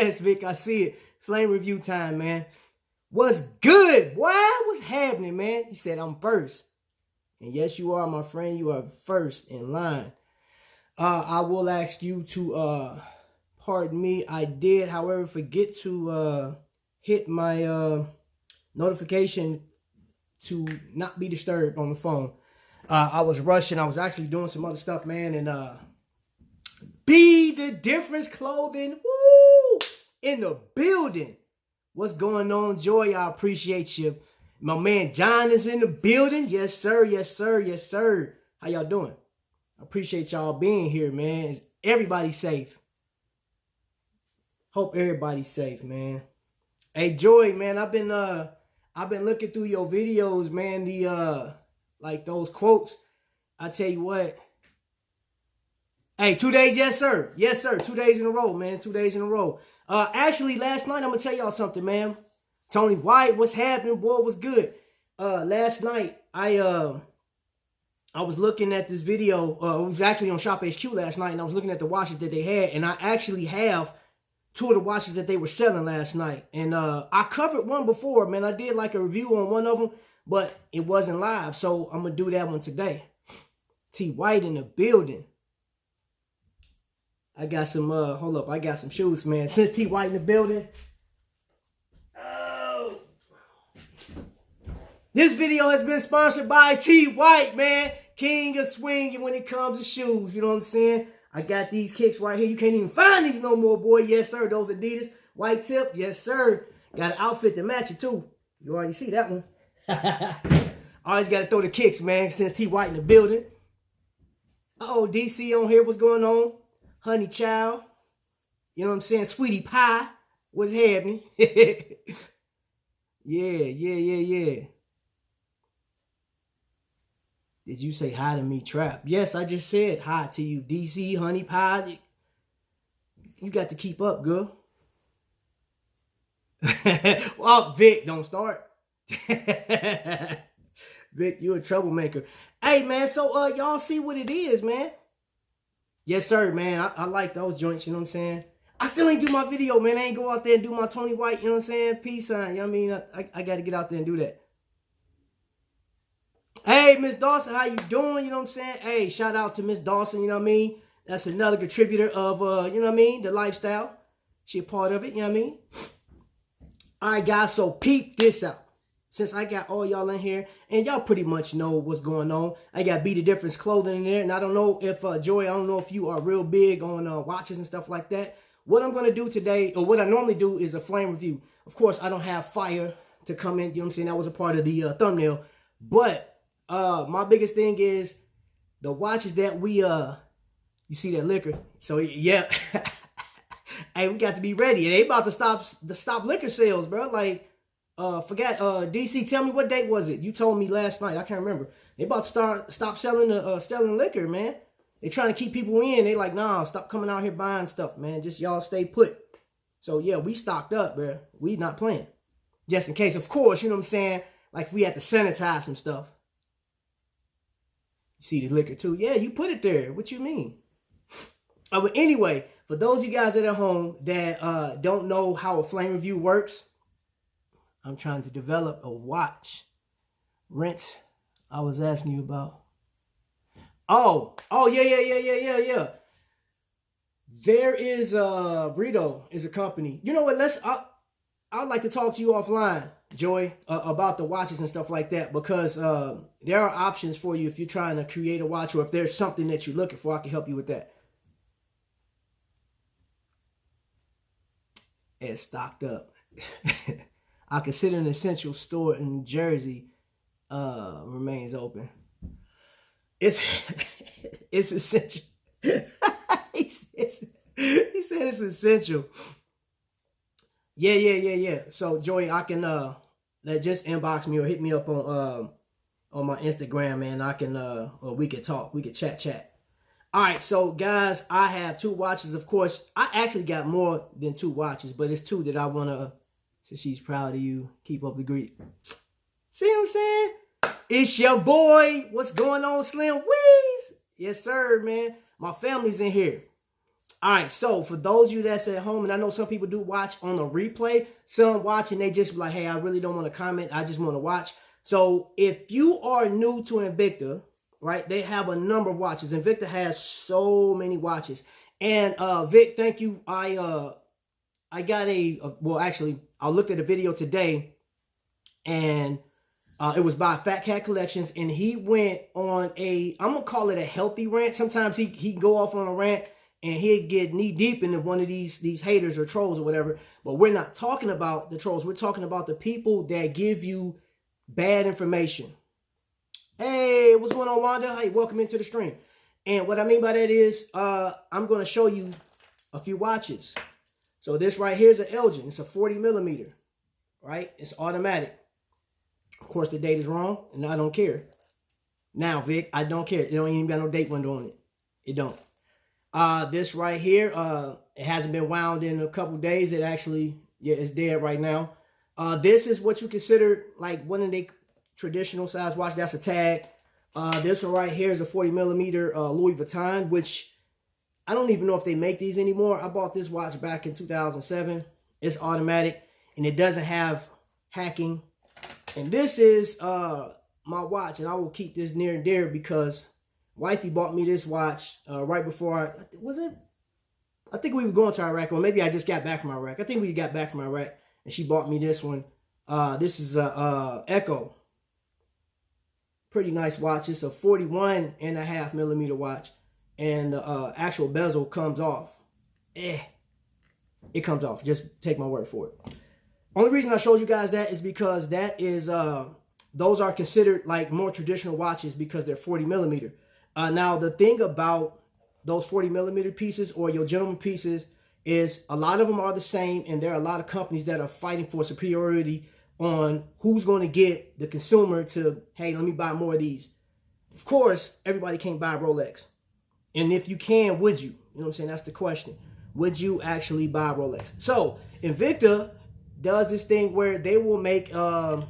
Yes, Vic, I see it. Flame review time, man. What's good, boy? What's happening, man? He said, I'm first. And yes, you are, my friend. You are first in line. I will ask you to pardon me. I did, however, forget to hit my notification to not be disturbed on the phone. I was rushing. I was actually doing some other stuff, man. And Be the Difference Clothing, woo, in the building. What's going on, Joy? I appreciate you. My man John is in the building. Yes, sir. Yes, sir. Yes, sir. How y'all doing? I appreciate y'all being here, man. Is everybody safe? Hope everybody's safe, man. Hey, Joy, man, I've been looking through your videos, man. The like those quotes. I tell you what. Hey, 2 days, yes, sir. Yes, sir. 2 days in a row, man. 2 days in a row. Actually, last night, I'm going to tell y'all something, man. Tony White, what's happening? Boy, what's good? Last night, I was looking at this video. It was actually on Shop HQ last night, and I was looking at the watches that they had, and I actually have two of the watches that they were selling last night. And I covered one before, man. I did like a review on one of them, but it wasn't live, so I'm going to do that one today. T. White in the building. I got some, hold up, I got some shoes, man. Since T. White in the building. Oh. This video has been sponsored by T. White, man. King of swinging when it comes to shoes, you know what I'm saying? I got these kicks right here. You can't even find these no more, boy. Yes, sir. Those Adidas. White tip. Yes, sir. Got an outfit to match it, too. You already see that one. Always got to throw the kicks, man, since T. White in the building. Uh-oh, DC on here. What's going on? Honey Child. You know what I'm saying? Sweetie Pie. What's happening? Yeah. Did you say hi to me, Trap? Yes, I just said hi to you, DC, Honey Pie. You got to keep up, girl. Well, Vic, don't start. Vic, you a troublemaker. Hey, man, so y'all see what it is, man. Yes, sir, man. I like those joints, you know what I'm saying? I still ain't do my video, man. I ain't go out there and do my Tony White, you know what I'm saying? Peace sign, you know what I mean? I got to get out there and do that. Hey, Miss Dawson, how you doing? You know what I'm saying? Hey, shout out to Miss Dawson, you know what I mean? That's another contributor of, you know what I mean? The lifestyle. She a part of it, you know what I mean? All right, guys, so peep this out. Since I got all y'all in here, and y'all pretty much know what's going on. I got Be the Difference Clothing in there, and I don't know if, Joy, I don't know if you are real big on watches and stuff like that. What I'm going to do today, or what I normally do, is a flame review. Of course, I don't have fire to come in, you know what I'm saying? That was a part of the thumbnail. But my biggest thing is the watches that we, you see that liquor? So, yeah. Hey, we got to be ready. They about to stop liquor sales, bro. Like, forgot, DC, tell me what date was it? You told me last night. I can't remember. They about to stop selling liquor, man. They trying to keep people in. They like, nah, stop coming out here buying stuff, man. Just y'all stay put. So, yeah, we stocked up, bro. We not playing. Just in case, of course, you know what I'm saying? Like, if we had to sanitize some stuff. You see the liquor, too? Yeah, you put it there. What you mean? But anyway, for those of you guys that are at home that don't know how a flame review works, I'm trying to develop a watch. Rent, I was asking you about. Oh, yeah. There is Brito is a company. You know what? I'd like to talk to you offline, Joy, about the watches and stuff like that, because there are options for you if you're trying to create a watch, or if there's something that you're looking for, I can help you with that. It's stocked up. I consider an essential store in New Jersey remains open. It's essential. he said it's essential. Yeah. So Joey, I can just inbox me or hit me up on my Instagram, man. I can or we could talk. We could chat. All right, so guys, I have two watches. Of course, I actually got more than two watches, but it's two that I want to, since she's proud of you, keep up the greet. See what I'm saying? It's your boy. What's going on, Slim Weeze? Yes, sir, man. My family's in here. All right, so for those of you that's at home, and I know some people do watch on a replay, some watch and they just be like, hey, I really don't want to comment. I just want to watch. So if you are new to Invicta, right, they have a number of watches. Invicta has so many watches. And Vic, thank you. I got well, actually, I looked at a video today, and it was by Fat Cat Collections, and he went on I'm going to call it a healthy rant. Sometimes he can go off on a rant, and he'll get knee deep into one of these haters or trolls or whatever. But we're not talking about the trolls. We're talking about the people that give you bad information. Hey, what's going on, Wanda? Hey, welcome into the stream. And what I mean by that is I'm going to show you a few watches. So this right here is an Elgin. It's a 40 millimeter, right? It's automatic. Of course, the date is wrong, and I don't care. Now, Vic, I don't care. It don't even got no date window on it. It don't. This right here, it hasn't been wound in a couple days. It actually, yeah, it's dead right now. This is what you consider like one of the traditional size watch. That's a tag. This one right here is a 40 millimeter Louis Vuitton, which I don't even know if they make these anymore. I bought this watch back in 2007. It's automatic, and it doesn't have hacking. And this is my watch, and I will keep this near and dear because wifey bought me this watch right before I think we were going to Iraq, or maybe I just got back from Iraq. I think we got back from Iraq, and she bought me this one. This is a Echo. Pretty nice watch. It's a 41.5 millimeter watch, and the actual bezel comes off. It comes off. Just take my word for it. Only reason I showed you guys that is because that is those are considered like more traditional watches because they're 40 millimeter. Now the thing about those 40 millimeter pieces or your gentleman pieces is a lot of them are the same, and there are a lot of companies that are fighting for superiority on who's going to get the consumer to, hey, let me buy more of these. Of course, everybody can't buy a Rolex. And if you can, would you? You know what I'm saying? That's the question. Would you actually buy a Rolex? So Invicta does this thing where they will make an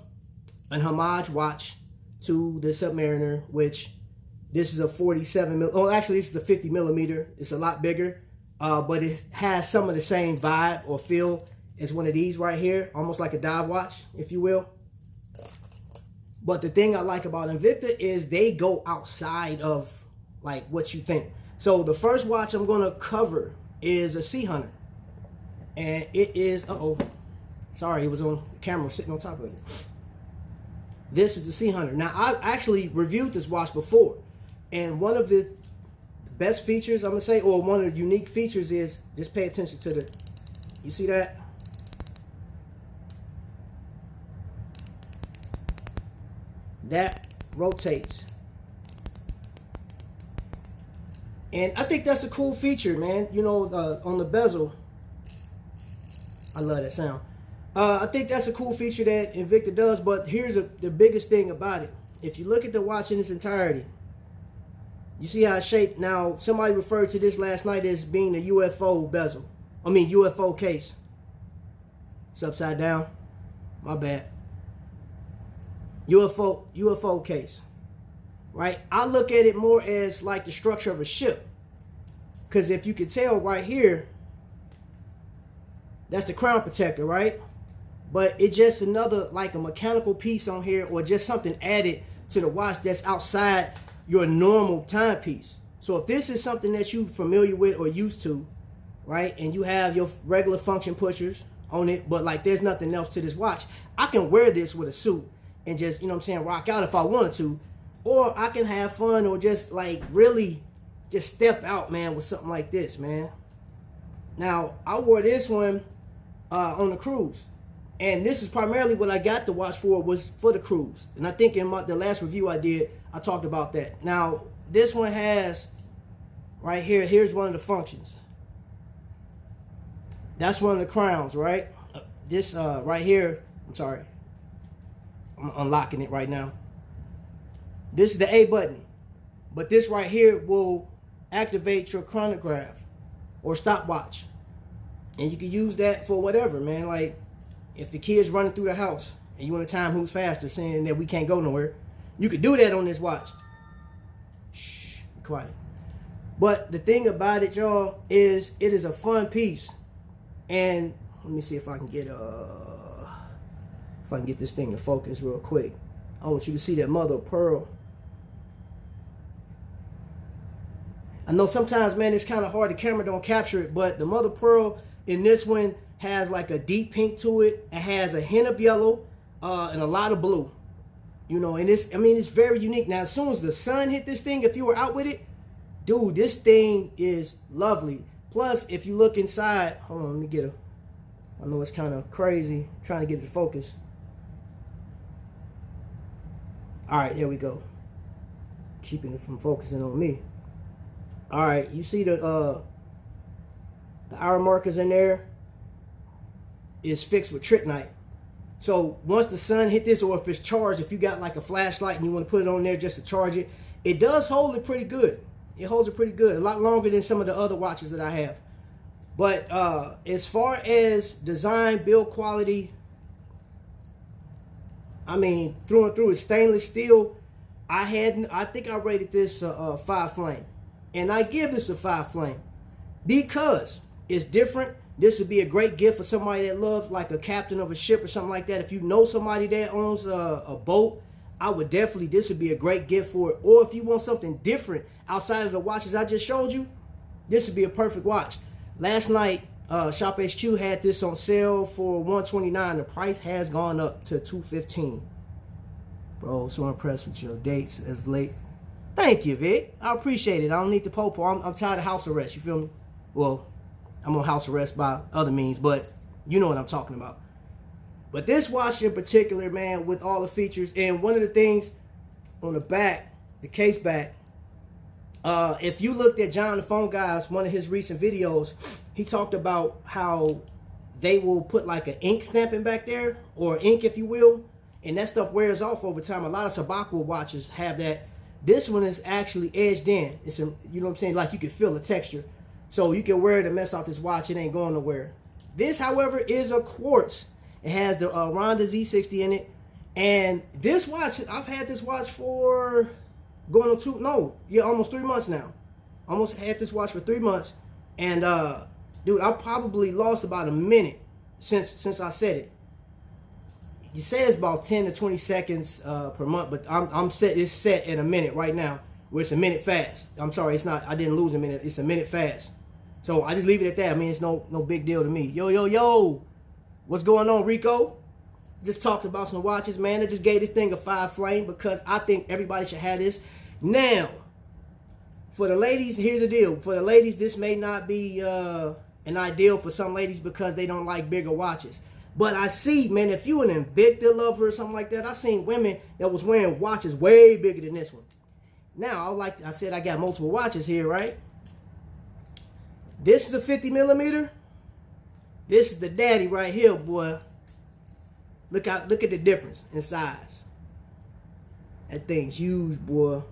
homage watch to the Submariner, which this is a 47 oh, actually this is a 50 millimeter. It's a lot bigger, but it has some of the same vibe or feel as one of these right here, almost like a dive watch, if you will. But the thing I like about Invicta is they go outside of like what you think. So the first watch I'm gonna cover is a Sea Hunter, and it is sorry, it was on camera sitting on top of it. This is the Sea Hunter. Now I actually reviewed this watch before, and one of the best features I'm gonna say, or one of the unique features, is just pay attention to the. You see that? That rotates. And I think that's a cool feature, man. You know, on the bezel. I love that sound. I think that's a cool feature that Invicta does, but here's the biggest thing about it. If you look at the watch in its entirety, you see how it's shaped. Now, somebody referred to this last night as being a UFO bezel. I mean, UFO case. It's upside down. My bad. UFO case, right? I look at it more as like the structure of a ship, because if you can tell right here, that's the crown protector, right? But it's just another like a mechanical piece on here, or just something added to the watch that's outside your normal timepiece. So if this is something that you're familiar with or used to, right, and you have your regular function pushers on it, but like there's nothing else to this watch, I can wear this with a suit and just, you know what I'm saying, rock out if I wanted to. Or I can have fun or just like really just step out, man, with something like this, man. Now, I wore this one on the cruise. And this is primarily what I got the watch for, was for the cruise. And I think in the last review I did, I talked about that. Now, this one has, right here, here's one of the functions. That's one of the crowns, right? This right here, I'm sorry. I'm unlocking it right now. This is the A button. But this right here will activate your chronograph or stopwatch. And you can use that for whatever, man. Like, if the kid's running through the house and you want to time who's faster, saying that we can't go nowhere, you could do that on this watch. Shh, be quiet. But the thing about it, y'all, is it is a fun piece. And let me see if I can get this thing to focus real quick. I want you to see that mother of pearl. I know sometimes, man, it's kind of hard. The camera don't capture it, but the mother of pearl in this one has like a deep pink to it. It has a hint of yellow and a lot of blue. You know, and it's very unique. Now, as soon as the sun hit this thing, if you were out with it, dude, this thing is lovely. Plus, if you look inside, hold on, let me get I know it's kind of crazy trying to get it to focus. All right, there we go. Keeping it from focusing on me. All right, you see the hour markers in there is fixed with tryptite. So once the sun hit this, or if it's charged, if you got like a flashlight and you want to put it on there just to charge it, it does hold it pretty good. It holds it pretty good, a lot longer than some of the other watches that I have. But as far as design, build quality, I mean, through and through, it's stainless steel. I think I rated this 5 flame. And I give this a 5 flame because it's different. This would be a great gift for somebody that loves, like a captain of a ship or something like that. If you know somebody that owns a boat, I would definitely, this would be a great gift for it. Or if you want something different outside of the watches I just showed you, this would be a perfect watch. Last night, Shop HQ had this on sale for $129. The price has gone up to $215. Bro, so impressed with your dates as of late. Thank you, Vic. I appreciate it. I don't need the popo. I'm tired of house arrest. You feel me? Well, I'm on house arrest by other means, but you know what I'm talking about. But this watch in particular, man, with all the features, and one of the things on the back, the case back, if you looked at John the Phone Guy's, one of his recent videos, he talked about how they will put like an ink stamping back there, or ink, if you will, and that stuff wears off over time. A lot of Sabakwa watches have that. This one is actually edged in. It's a, you know what I'm saying? Like you can feel the texture. So you can wear it and mess off this watch. It ain't going nowhere. This, however, is a quartz. It has the Ronda Z60 in it. And this watch, I've had this watch for going on almost 3 months now. Almost had this watch for 3 months. And dude, I probably lost about a minute since I said it. You say it's about 10 to 20 seconds per month, but it's set at a minute right now, where it's a minute fast. I'm sorry, it's not, I didn't lose a minute, it's a minute fast. So I just leave it at that. I mean, it's no big deal to me. Yo, what's going on, Rico? Just talking about some watches, man. I just gave this thing a 5 flame because I think everybody should have this. Now, for the ladies, here's the deal. For the ladies, this may not be an ideal for some ladies because they don't like bigger watches. But I see, man, if you an Invicta lover or something like that, I seen women that was wearing watches way bigger than this one. Now, I said I got multiple watches here, right? This is a 50 millimeter. This is the daddy right here, boy. Look at the difference in size. That thing's huge, boy.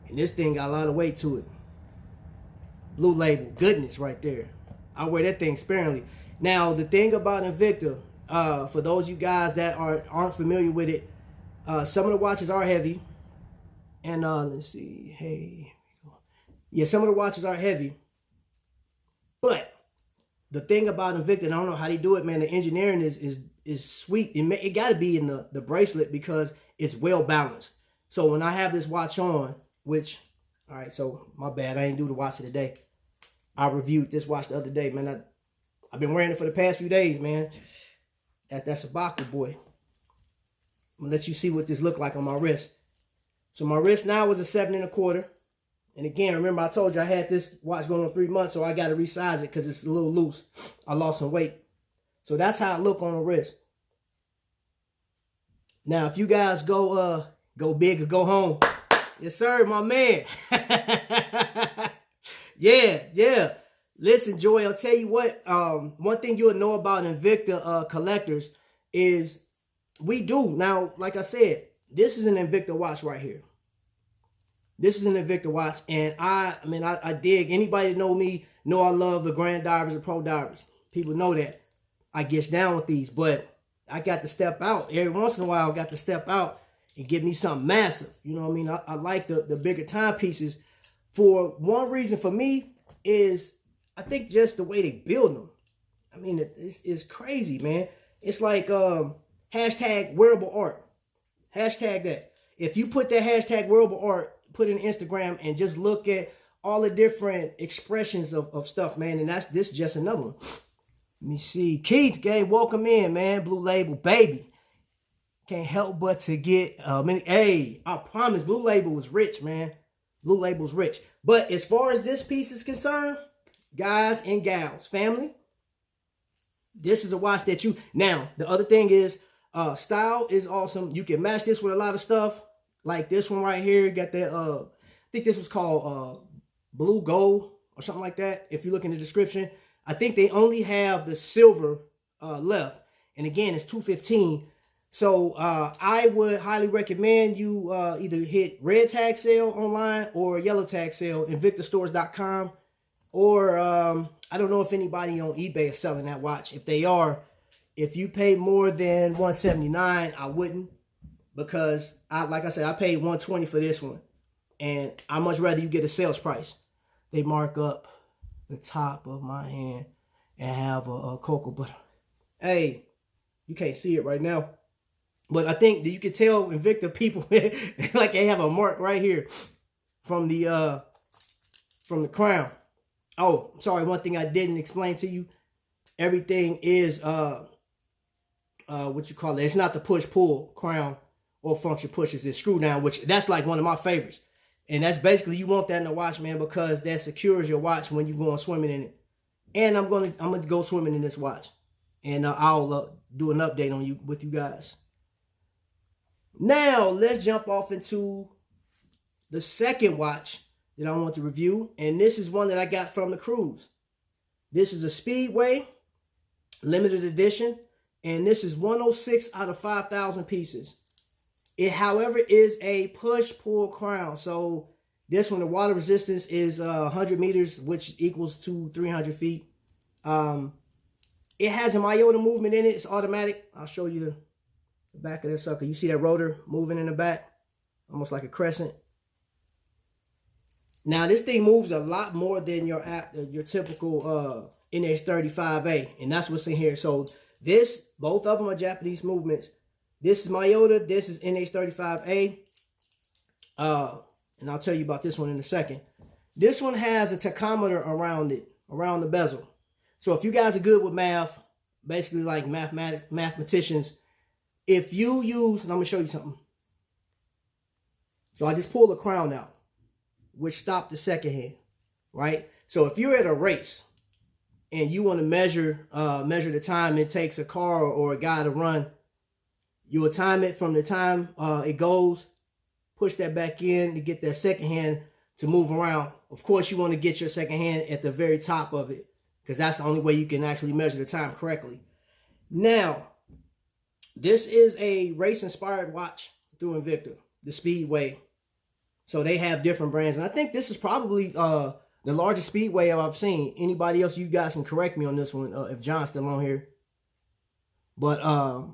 And this thing got a lot of weight to it. Blue label, goodness right there. I wear that thing sparingly. Now, the thing about Invicta, for those of you guys that aren't familiar with it, some of the watches are heavy. And let's see, hey, yeah, some of the watches are heavy. But the thing about Invicta, and I don't know how they do it, man, the engineering is sweet. It got to be in the bracelet because it's well balanced. So when I have this watch on, which, all right, so my bad, I ain't do the watch of the day. I reviewed this watch the other day, man. I've been wearing it for the past few days, man. That's a Baku, boy. I'm gonna let you see what this look like on my wrist. So my wrist now is a 7 1/4. And again, remember I told you I had this watch going on 3 months, so I got to resize it because it's a little loose. I lost some weight. So that's how it look on the wrist. Now, if you guys go big or go home, yes sir, my man. Yeah. Listen, Joy, I'll tell you what. One thing you'll know about Invicta collectors is we do. Now, like I said, this is an Invicta watch right here. This is an Invicta watch, and I dig. Anybody that know me know I love the Grand Divers and Pro Divers. People know that. I gets down with these, but I got to step out. Every once in a while, I got to step out and get me something massive. You know what I mean? I like the bigger timepieces, For one reason for me is I think just the way they build them. I mean, it's crazy, man. It's like hashtag wearable art. Hashtag that. If you put that hashtag wearable art, put it in Instagram and just look at all the different expressions of stuff, man. And this is just another one. Let me see. Keith, gang, welcome in, man. Blue Label, baby. Can't help but to get hey, I promise Blue Label was rich, man. Blue Label's rich. But as far as this piece is concerned, guys and gals, family, this is a watch that you... Now, the other thing is, style is awesome. You can match this with a lot of stuff. Like this one right here. Got that, I think this was called Blue Gold or something like that. If you look in the description. I think they only have the silver left. And again, it's $215. So I would highly recommend you either hit red tag sale online or yellow tag sale, invictastores.com. Or I don't know if anybody on eBay is selling that watch. If they are, if you pay more than $179, I wouldn't, because like I said, I paid $120 for this one, and I much rather you get a sales price. They mark up the top of my hand and have a cocoa butter. Hey, you can't see it right now, but I think that you can tell Invicta people like they have a mark right here from the crown. Oh, sorry, one thing I didn't explain to you. Everything is what you call it. It's not the push-pull crown or function pushes. It's screw down, which that's like one of my favorites. And that's basically, you want that in a watch, man, because that secures your watch when you're going swimming in it. And I'm gonna go swimming in this watch, and I'll do an update on with you guys. Now let's jump off into the second watch that I want to review, and this is one that I got from the cruise. This is a Speedway limited edition, and this is 106 out of 5,000 pieces. It, however, is a push-pull crown. So this one, the water resistance is 100 meters, which equals to 300 feet. It has a iota movement in it. It's automatic. I'll show you the back of this sucker. You see that rotor moving in the back? Almost like a crescent. Now, this thing moves a lot more than your typical NH35A, and that's what's in here. So both of them are Japanese movements. This is Myota. This is NH35A. And I'll tell you about this one in a second. This one has a tachometer around it, around the bezel. So if you guys are good with math, basically like mathematicians, if you use, and I'm going to show you something. So I just pulled the crown out, which stopped the second hand, right? So if you're at a race and you want to measure the time it takes a car or a guy to run, you will time it from the time it goes, push that back in to get that second hand to move around. Of course, you want to get your second hand at the very top of it, because that's the only way you can actually measure the time correctly. Now, this is a race-inspired watch through Invicta, the Speedway. So they have different brands. And I think this is probably the largest Speedway I've seen. Anybody else, you guys can correct me on this one if John's still on here. But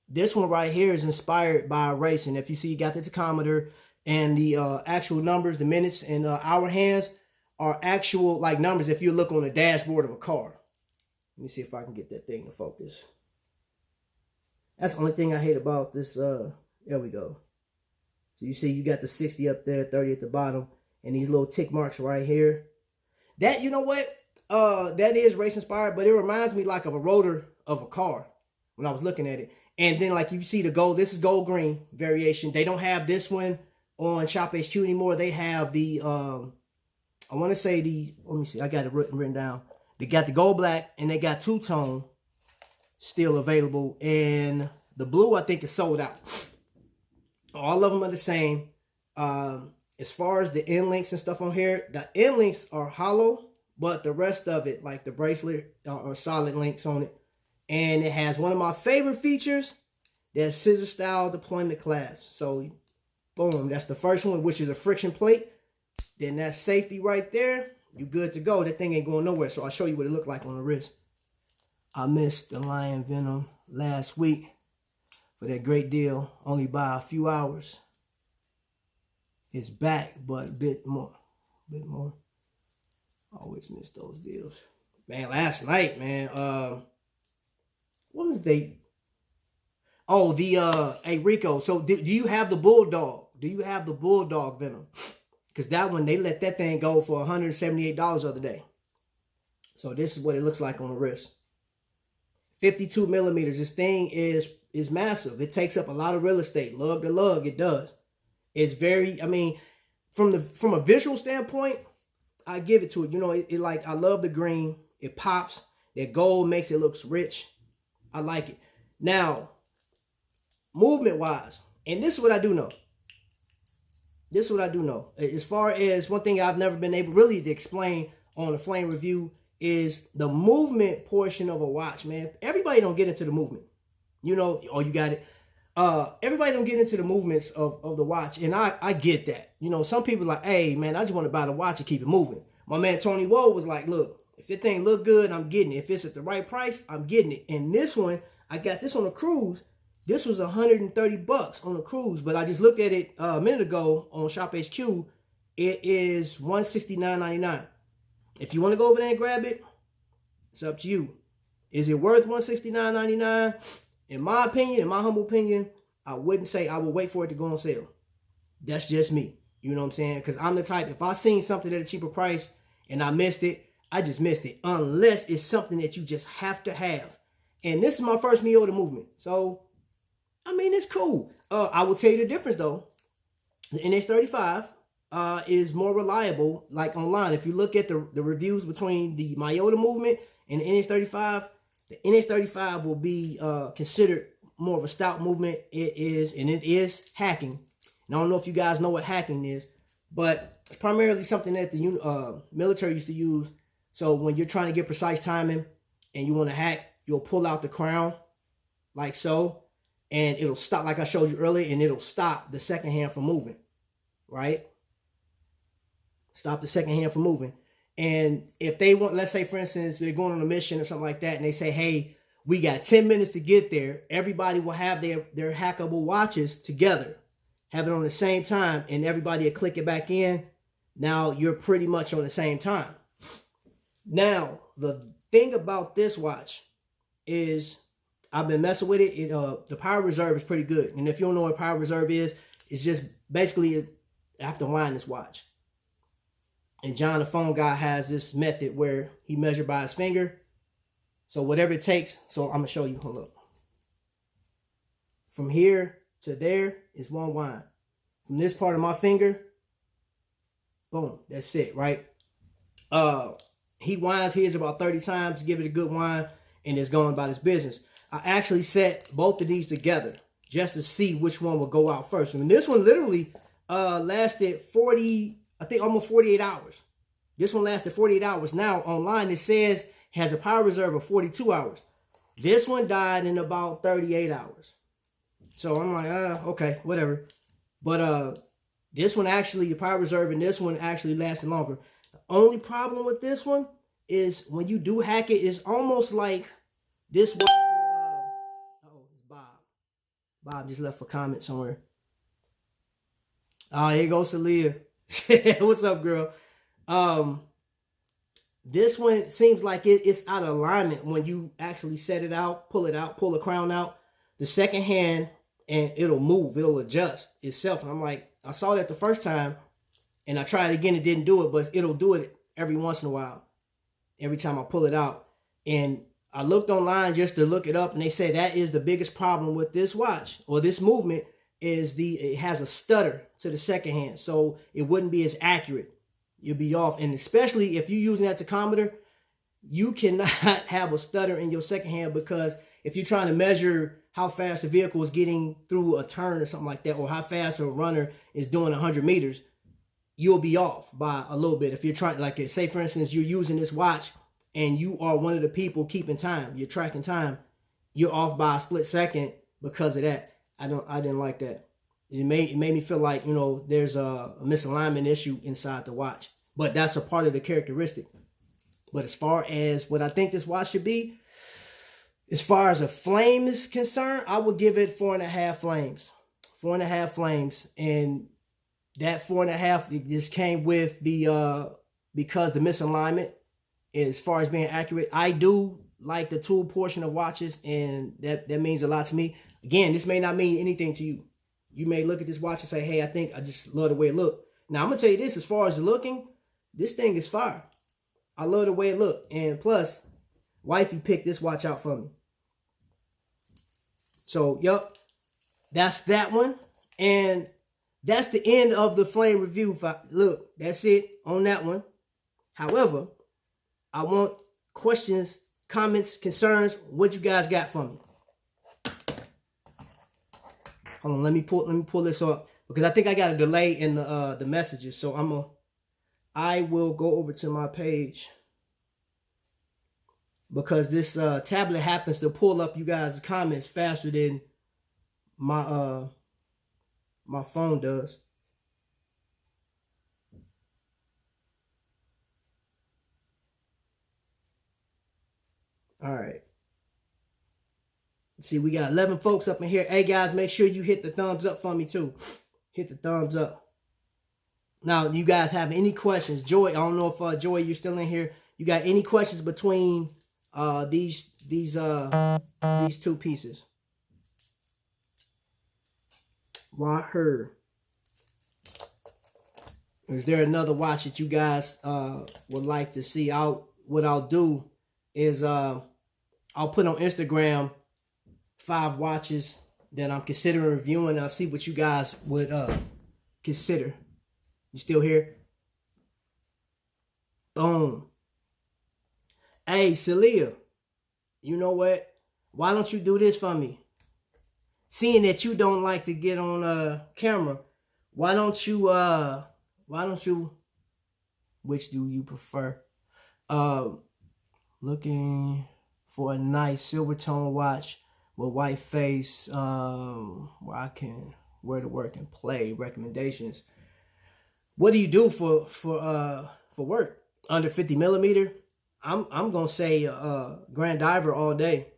this one right here is inspired by a race. And if you see, you got the tachometer and the actual numbers, the minutes and hour hands are actual like numbers if you look on the dashboard of a car. Let me see if I can get that thing to focus. That's the only thing I hate about this. There we go. So you see you got the 60 up there, 30 at the bottom, and these little tick marks right here. That, you know what? That is race inspired, but it reminds me like of a rotor of a car when I was looking at it. And then like you see the gold, this is gold green variation. They don't have this one on Shop HQ anymore. They have the, I want to say let me see, I got it written down. They got the gold black and they got two-tone still available. And the blue, I think, is sold out. All of them are the same. As far as the end links and stuff on here, the end links are hollow, but the rest of it, like the bracelet, are solid links on it. And it has one of my favorite features, that's scissor style deployment clasp. So, boom, that's the first one, which is a friction plate. Then that safety right there, you good to go. That thing ain't going nowhere. So I'll show you what it looked like on the wrist. I missed the Lion Venom last week for that great deal, only by a few hours. It's back, but a bit more. A bit more. Always miss those deals. Man, last night, man, what was they? Oh, hey Rico, so do you have the Bulldog? Do you have the Bulldog Venom? Because that one, they let that thing go for $178 the other day. So this is what it looks like on the wrist. 52 millimeters. This thing is massive. It takes up a lot of real estate. Lug to lug, it does. It's very, I mean, from a visual standpoint, I give it to it. You know, it like, I love the green. It pops. That gold makes it looks rich. I like it. Now, movement wise, and this is what I do know. This is what I do know. As far as one thing I've never been able really to explain on a flame review is the movement portion of a watch, man. Everybody don't get into the movement. You know, oh, you got it. Everybody don't get into the movements of the watch. And I get that. You know, some people are like, hey, man, I just want to buy the watch and keep it moving. My man Tonywhoa was like, look, if this thing look good, I'm getting it. If it's at the right price, I'm getting it. And this one, I got this on a cruise. This was $130 on the cruise, but I just looked at it a minute ago on Shop HQ. It is $169.99. If you want to go over there and grab it, it's up to you. Is it worth $169.99? In my opinion, in my humble opinion, I wouldn't say I would wait for it to go on sale. That's just me. You know what I'm saying? Because I'm the type, if I seen something at a cheaper price and I missed it, I just missed it. Unless it's something that you just have to have. And this is my first Mete movement. So, I mean, it's cool. I will tell you the difference, though. The NH35 is more reliable, like online. If you look at the reviews between the Mete movement and the NH35, the NH35 will be considered more of a stout movement. It is hacking. And I don't know if you guys know what hacking is, but it's primarily something that the military used to use. So when you're trying to get precise timing and you want to hack, you'll pull out the crown like so, and it'll stop, like I showed you earlier, and it'll stop the second hand from moving, right? Stop the second hand from moving. And if they want, let's say, for instance, they're going on a mission or something like that, and they say, hey, we got 10 minutes to get there, everybody will have their hackable watches together, have it on the same time, and everybody will click it back in. Now you're pretty much on the same time. Now, the thing about this watch is I've been messing with it. The power reserve is pretty good. And if you don't know what power reserve is, it's just basically I have to wind this watch. And John, the phone guy, has this method where he measured by his finger. So whatever it takes. So I'm going to show you. Hold up. From here to there is one wind. From this part of my finger, boom, that's it, right? He winds his about 30 times to give it a good wind, and it's going about his business. I actually set both of these together just to see which one will go out first. And this one literally lasted almost 48 hours. This one lasted 48 hours. Now, online, it says has a power reserve of 42 hours. This one died in about 38 hours. So I'm like, okay, whatever. But this one actually, the power reserve in this one actually lasted longer. The only problem with this one is when you do hack it, it's almost like this watch. Oh, it's Bob. Bob just left a comment somewhere. Oh, here goes Celia. What's up, girl? This one seems like it's out of alignment when you actually set it out, pull the crown out, the second hand, and it'll move, it'll adjust itself. And I'm like, I saw that the first time, and I tried again, it didn't do it, but it'll do it every once in a while, every time I pull it out. And I looked online just to look it up, and they say that is the biggest problem with this watch, or this movement, is it has a stutter to the second hand, so it wouldn't be as accurate. You'll be off. And especially if you're using that tachometer, you cannot have a stutter in your second hand, because if you're trying to measure how fast a vehicle is getting through a turn or something like that, or how fast a runner is doing 100 meters, you'll be off by a little bit. If you're trying, like, say for instance, you're using this watch and you are one of the people keeping time, you're tracking time, you're off by a split second because of that. I didn't like that. It made me feel like, you know, there's a misalignment issue inside the watch. But that's a part of the characteristic. But as far as what I think this watch should be, as far as a flame is concerned, I would give it 4.5 flames. 4.5 flames. And that 4.5, it just came with the because the misalignment as far as being accurate. I do like the tool portion of watches, and that means a lot to me. Again, this may not mean anything to you. You may look at this watch and say, hey, I think I just love the way it look. Now, I'm going to tell you this, as far as looking, this thing is fire. I love the way it look. And plus, wifey picked this watch out for me. So, yup, that's that one. And that's the end of the flame review. Look, that's it on that one. However, I want questions, comments, concerns. What you guys got for me? Hold on, let me pull this up, because I think I got a delay in the messages. So I will go over to my page, because this tablet happens to pull up you guys' comments faster than my my phone does. All right. See, we got 11 folks up in here. Hey, guys, make sure you hit the thumbs up for me, too. Hit the thumbs up. Now, you guys have any questions? Joy, I don't know if, Joy, you're still in here. You got any questions between these two pieces? Right here. Is there another watch that you guys would like to see? What I'll do is I'll put on Instagram 5 watches that I'm considering reviewing. I'll see what you guys would consider. You still here? Boom. Hey, Celia, you know what? Why don't you do this for me? Seeing that you don't like to get on camera, why don't you, which do you prefer? Looking for a nice silver tone watch with white face, where I can wear to work and play. Recommendations. What do you do for work? Under 50 millimeter? I'm gonna say Grand Diver all day.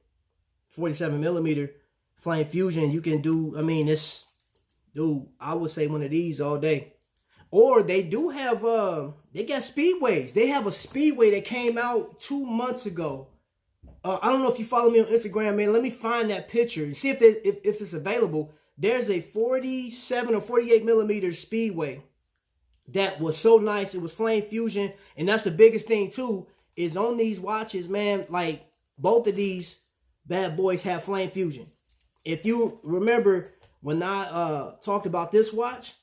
47 millimeter Flame Fusion. You can do. I mean, I would say one of these all day. Or they do have they got Speedways. They have a Speedway that came out 2 months ago. I don't know if you follow me on Instagram, man. Let me find that picture and see if it's available. There's a 47 or 48 millimeter Speedway that was so nice. It was Flame Fusion, and that's the biggest thing too. Is on these watches, man. Like both of these bad boys have Flame Fusion. If you remember when I talked about this watch,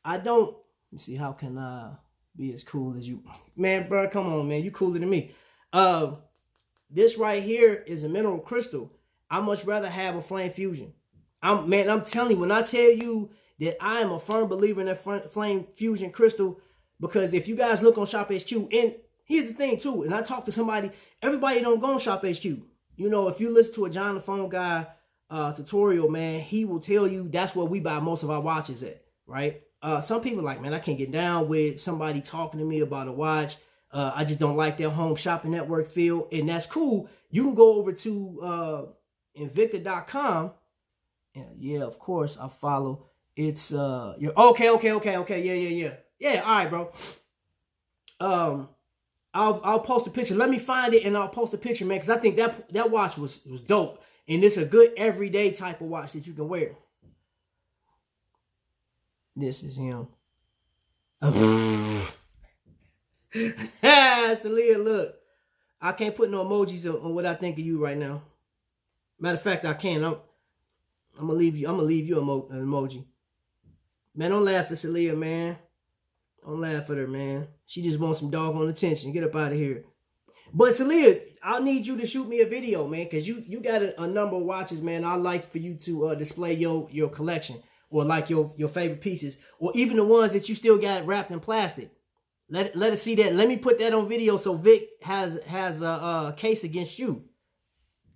let me see, how can I be as cool as you? Man, bro, come on, man. You cooler than me. This right here is a mineral crystal. I much rather have a Flame Fusion. I'm telling you, when I tell you that I am a firm believer in that Flame Fusion crystal, because if you guys look on Shop HQ, and here's the thing too, and I talked to somebody, everybody don't go on Shop HQ. You know, if you listen to a John the Phone Guy tutorial, man, he will tell you that's where we buy most of our watches at, right? Some people are like, man, I can't get down with somebody talking to me about a watch. I just don't like their home shopping network feel, and that's cool. You can go over to Invicta.com. Yeah, of course, I follow. It's you're okay. Yeah. All right, bro. I'll post a picture. Let me find it and I'll post a picture, man, because I think that watch was dope, and it's a good everyday type of watch that you can wear. This is him. Celia, look. I can't put no emojis on what I think of you right now. Matter of fact, I can. I'm gonna leave you an emoji. Man, don't laugh at Celia, man. Don't laugh at her, man. She just wants some doggone attention. Get up out of here. But Celia, I need you to shoot me a video, man, because you got a number of watches, man. I'd like for you to display your collection, or like your favorite pieces, or even the ones that you still got wrapped in plastic. Let us see that. Let me put that on video so Vic has a case against you.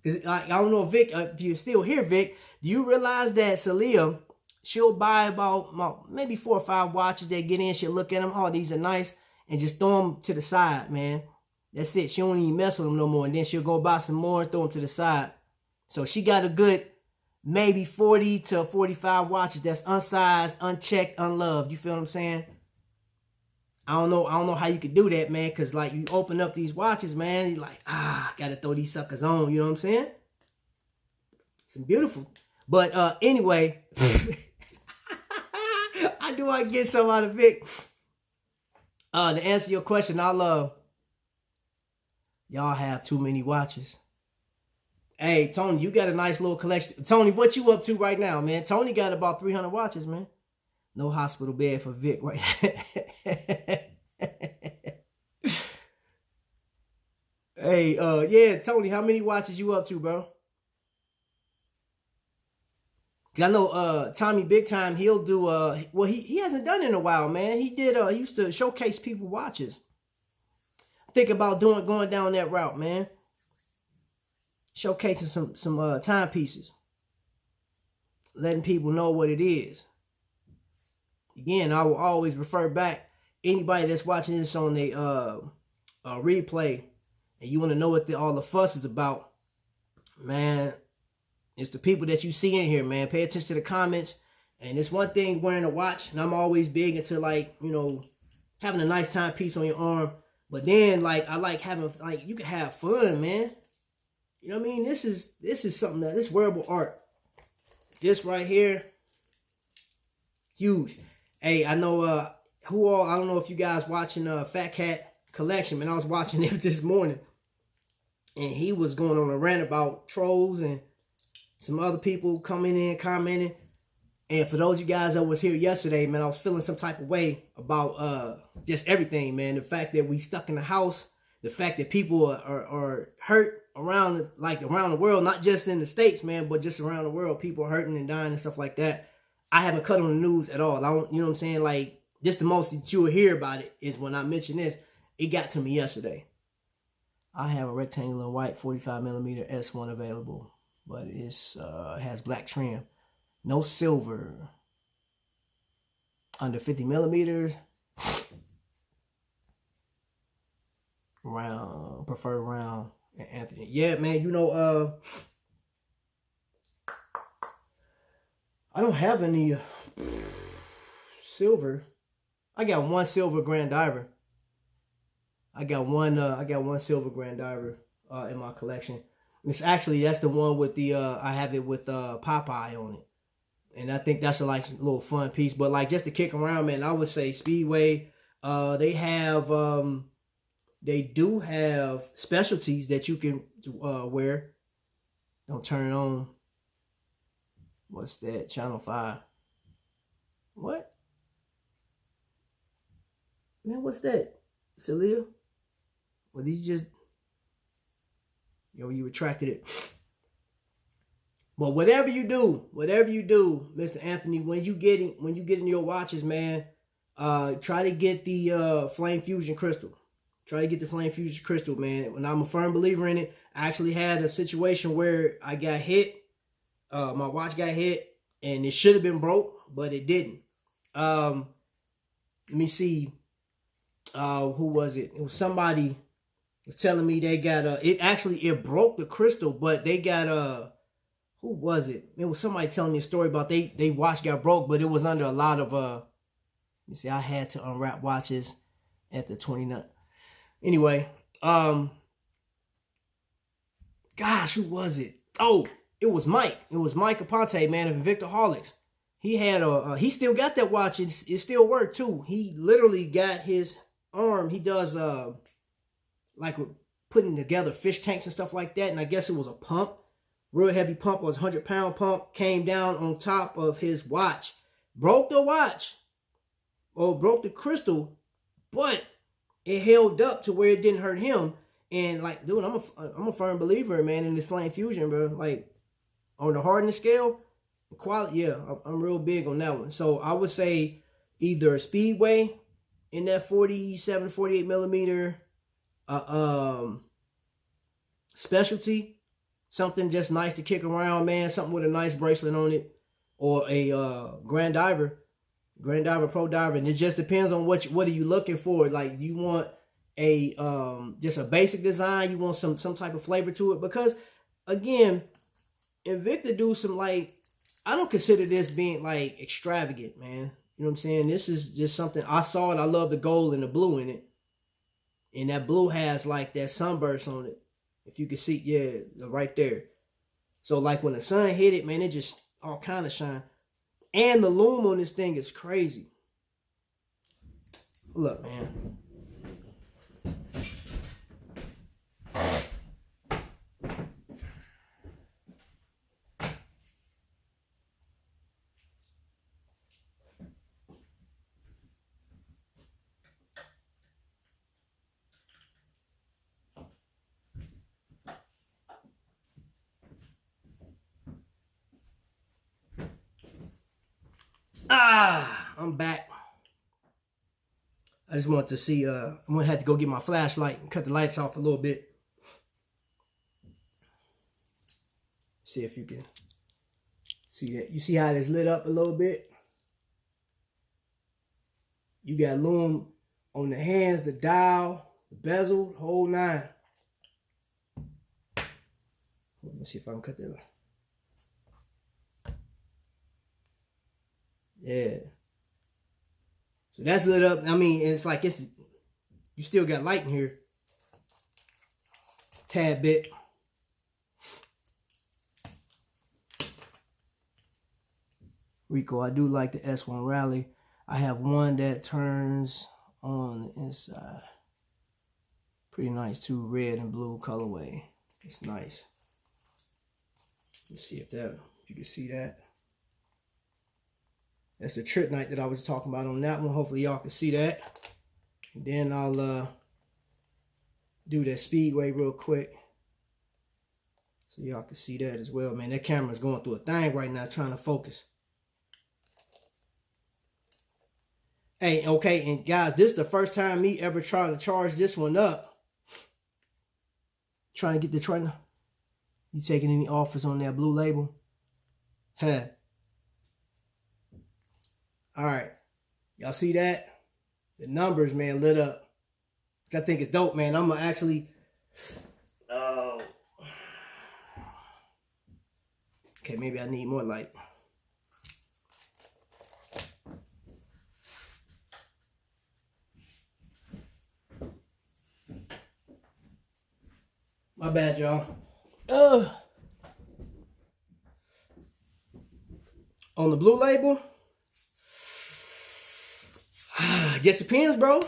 Because I don't know, Vic, if you're still here, Vic, do you realize that Celia, she'll buy about maybe 4 or 5 watches that get in, she'll look at them, oh, these are nice, and just throw them to the side, man. That's it. She don't even mess with them no more. And then she'll go buy some more and throw them to the side. So she got a good maybe 40 to 45 watches that's unsized, unchecked, unloved. You feel what I'm saying? I don't know how you could do that, man, because like you open up these watches, man, you're like, gotta throw these suckers on, you know what I'm saying? Some beautiful. But anyway, I do want to get some out of Vic. To answer your question, y'all have too many watches. Hey, Tony, you got a nice little collection. Tony, what you up to right now, man? Tony got about 300 watches, man. No hospital bed for Vic right now. Hey, yeah, Tony, how many watches you up to, bro? I know Tommy Big Time, he'll do well, he hasn't done it in a while, man. He used to showcase people watches. Think about going down that route, man. Showcasing some timepieces. Letting people know what it is. Again, I will always refer back anybody that's watching this on the replay and you want to know what all the fuss is about, man. It's the people that you see in here, man. Pay attention to the comments. And it's one thing wearing a watch, and I'm always big into, like, you know, having a nice timepiece on your arm. But then, like, I like having, like, you can have fun, man. You know what I mean? This is something that, this wearable art. This right here, huge. Hey, I know, I don't know if you guys watching Fat Cat Collection, man. I was watching it this morning. And he was going on a rant about trolls and some other people coming in, commenting. And for those of you guys that was here yesterday, man, I was feeling some type of way about just everything, man. The fact that we stuck in the house, the fact that people are hurt around the world, not just in the States, man, but just around the world. People are hurting and dying and stuff like that. I haven't cut on the news at all. I don't, you know what I'm saying? Like, just the most that you'll hear about it is when I mention this. It got to me yesterday. I have a rectangular white 45mm S1 available, but it has black trim. No silver. Under 50mm. Round, preferred round. And Anthony. Yeah, man, you know, I don't have any silver. I got one silver Grand Diver. I got one silver Grand Diver in my collection. It's actually, that's the one with the I have it with Popeye on it. And I think that's a like little fun piece. But like just to kick around, man, I would say Speedway, they do have specialties that you can wear. Don't turn it on. What's that? Channel 5. What? Man, what's that? Celia? Well, these just... Yo, you retracted it. But whatever you do, Mr. Anthony, when you get in your watches, man, try to get the Flame Fusion Crystal. Try to get the Flame Fusion Crystal, man. When I'm a firm believer in it, I actually had a situation where I got hit. My watch got hit, and it should have been broke, but it didn't. Let me see. Who was it? It was somebody was telling me they got it broke the crystal, but they got who was it? It was somebody telling me a story about they watch got broke, but it was under a lot of you see, I had to unwrap watches at the 29th. Anyway, gosh, who was it? Oh, it was Mike. It was Mike Aponte, man, of Invicta Holics. He had he still got that watch. It still worked too. He literally got his arm. He does like putting together fish tanks and stuff like that. And I guess it was a pump, real heavy pump. It was a 100-pound pump. Came down on top of his watch, broke the watch, or broke the crystal, but it held up to where it didn't hurt him. And like, dude, I'm a firm believer, man, in this Flame Fusion, bro. Like on the hardness scale, quality, yeah, I'm real big on that one. So I would say either a Speedway in that 47, 48mm specialty, something just nice to kick around, man, something with a nice bracelet on it, or a Grand Diver Pro Diver. And it just depends on what are you looking for. Like, you want a just a basic design, you want some type of flavor to it, because again, Invicta do some like I don't consider this being like extravagant, man. You know what I'm saying? This is just something I saw it. I love the gold and the blue in it. And that blue has like that sunburst on it. If you can see, yeah, right there. So like when the sun hit it, man, it just all kind of shine. And the loom on this thing is crazy. Look, man. I'm back. I just wanted to see, I'm gonna have to go get my flashlight and cut the lights off a little bit. See if you can see that. You see how it's lit up a little bit? You got loom on the hands, the dial, the bezel, the whole nine. Let me see if I can cut that off. Yeah. So that's lit up. I mean, it's like you still got light in here. Tad bit. Rico, I do like the S1 Rally. I have one that turns on the inside. Pretty nice too, red and blue colorway. It's nice. Let's see if you can see that. That's the trip night that I was talking about on that one. Hopefully y'all can see that. And then I'll do that Speedway real quick, so y'all can see that as well. Man, that camera's going through a thing right now trying to focus. Hey, okay, and guys, this is the first time me ever trying to charge this one up. Trying to get the trainer. You taking any offers on that blue label? Huh. All right. Y'all see that? The numbers, man, lit up. Which I think is dope, man. I'm going to actually... okay, maybe I need more light. My bad, y'all. On the blue label, just depends, bro.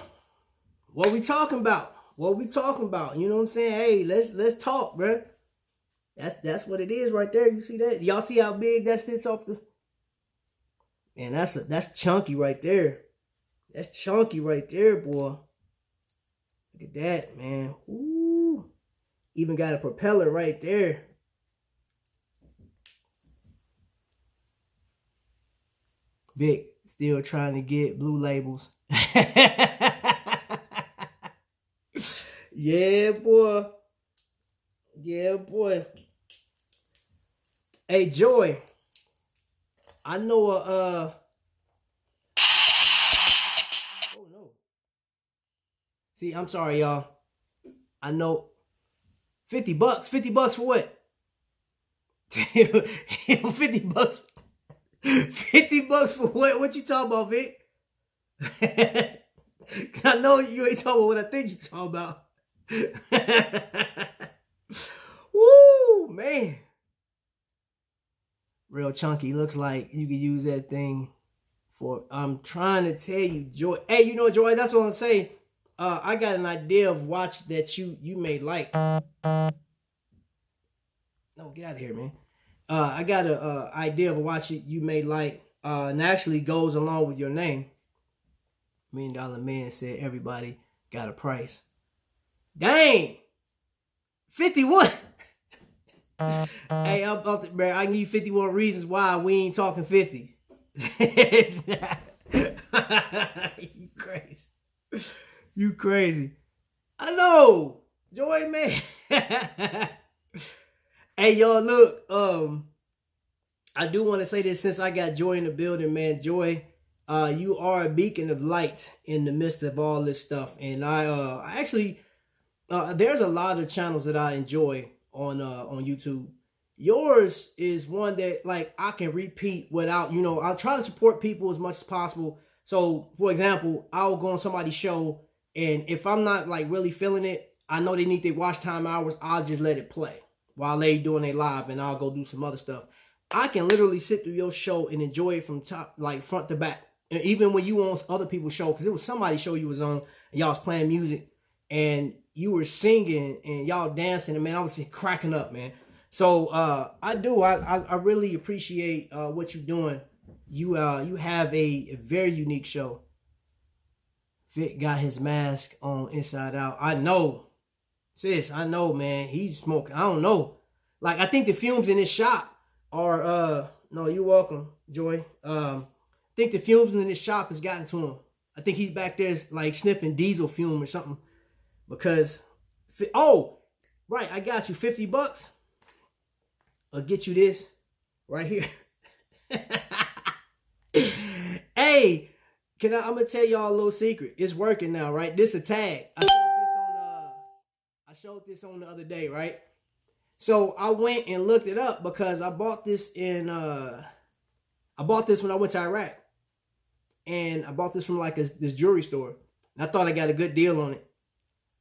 What we talking about? What we talking about? You know what I'm saying? Hey, let's talk, bro. That's what it is right there. You see that? Y'all see how big that sits off the? And that's chunky right there. That's chunky right there, boy. Look at that, man. Ooh. Even got a propeller right there. Vic, still trying to get blue labels. Yeah, boy. Yeah, boy. Hey, Joy. I know oh no. See, I'm sorry, y'all. I know. $50. $50 for what? 50 bucks. 50 bucks for what? What you talking about, Vic? I know you ain't talking about what I think you talking about. Woo, man. Real chunky. Looks like you can use that thing for, I'm trying to tell you, Joy. Hey, you know what, Joy? That's what I'm saying. I got an idea of watch that you may like. No, get out of here, man. I got an idea of a watch you may like, and actually goes along with your name. $1 Million Man said everybody got a price. Dang! 51! Hey, I'm about to, bro, I can give you 51 reasons why we ain't talking 50. You crazy. You crazy. I know. Joy, man. Hey, y'all, look. I do want to say this since I got Joy in the building, man. Joy, you are a beacon of light in the midst of all this stuff. And I actually, there's a lot of channels that I enjoy on YouTube. Yours is one that like I can repeat without, I'm trying to support people as much as possible. So for example, I'll go on somebody's show, and if I'm not like really feeling it, I know they need their watch time hours, I'll just let it play while they doing their live, and I'll go do some other stuff. I can literally sit through your show and enjoy it from top, like front to back. And even when you on other people's show, because it was somebody's show you was on, and y'all was playing music, and you were singing, and y'all dancing, and man, I was just cracking up, man. So I really appreciate what you're doing. You have a very unique show. Vic got his mask on inside out. I know, sis. I know, man. He's smoking. I don't know. Like I think the fumes in his shop are no. You're welcome, Joy. I think the fumes in his shop has gotten to him. I think he's back there like sniffing diesel fume or something. Because right, I got you $50. I'll get you this right here. Hey, I'm gonna tell y'all a little secret. It's working now, right? This a tag. I showed this on the other day, right? So I went and looked it up because I bought this when I went to Iraq. And I bought this from like this jewelry store. And I thought I got a good deal on it.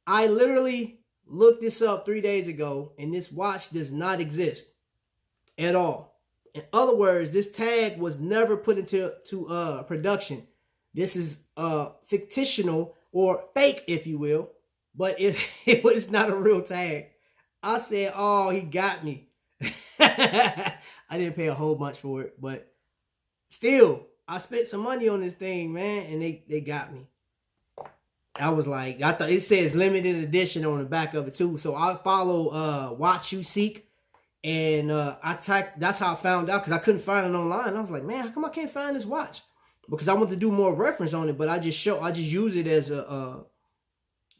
I literally looked this up 3 days ago, and this watch does not exist at all. In other words, this tag was never put into production. This is fictional or fake, if you will, but it was not a real tag. I said, oh, he got me. I didn't pay a whole bunch for it, but still, I spent some money on this thing, man, and they got me. I was like, I thought it says limited edition on the back of it too. So I follow Watch You Seek. And that's how I found out, because I couldn't find it online. I was like, man, how come I can't find this watch? Because I want to do more reference on it, but I just use it as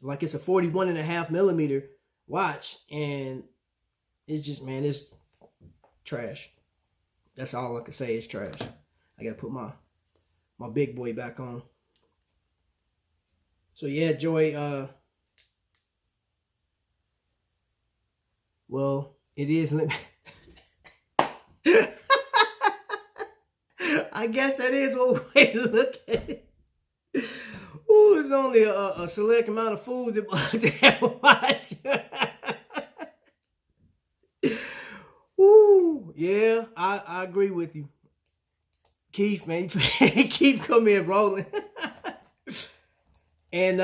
like it's a 41.5 millimeter watch, and it's just, man, it's trash. That's all I can say is trash. I gotta put my big boy back on. So yeah, Joy, well, it is limited. I guess that is one way to look at it. Ooh, it's only a select amount of fools that watch. Ooh, yeah, I agree with you. Keith, man, keep coming rolling. And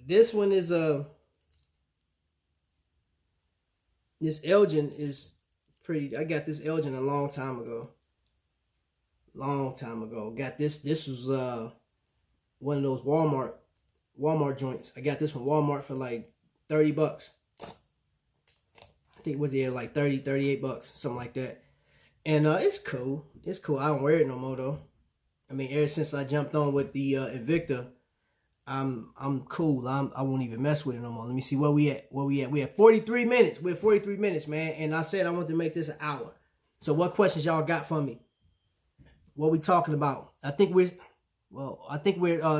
this one is this Elgin is pretty. I got this Elgin a long time ago. Got this. This was one of those Walmart joints. I got this from Walmart for like $30. I think it was like 30, $38, something like that. And it's cool. It's cool. I don't wear it no more though. I mean, ever since I jumped on with the Invicta, I'm cool. I won't even mess with it no more. Let me see where we at. We have 43 minutes. We're 43 minutes, man. And I said I wanted to make this an hour. So what questions y'all got for me? What we talking about? I think we're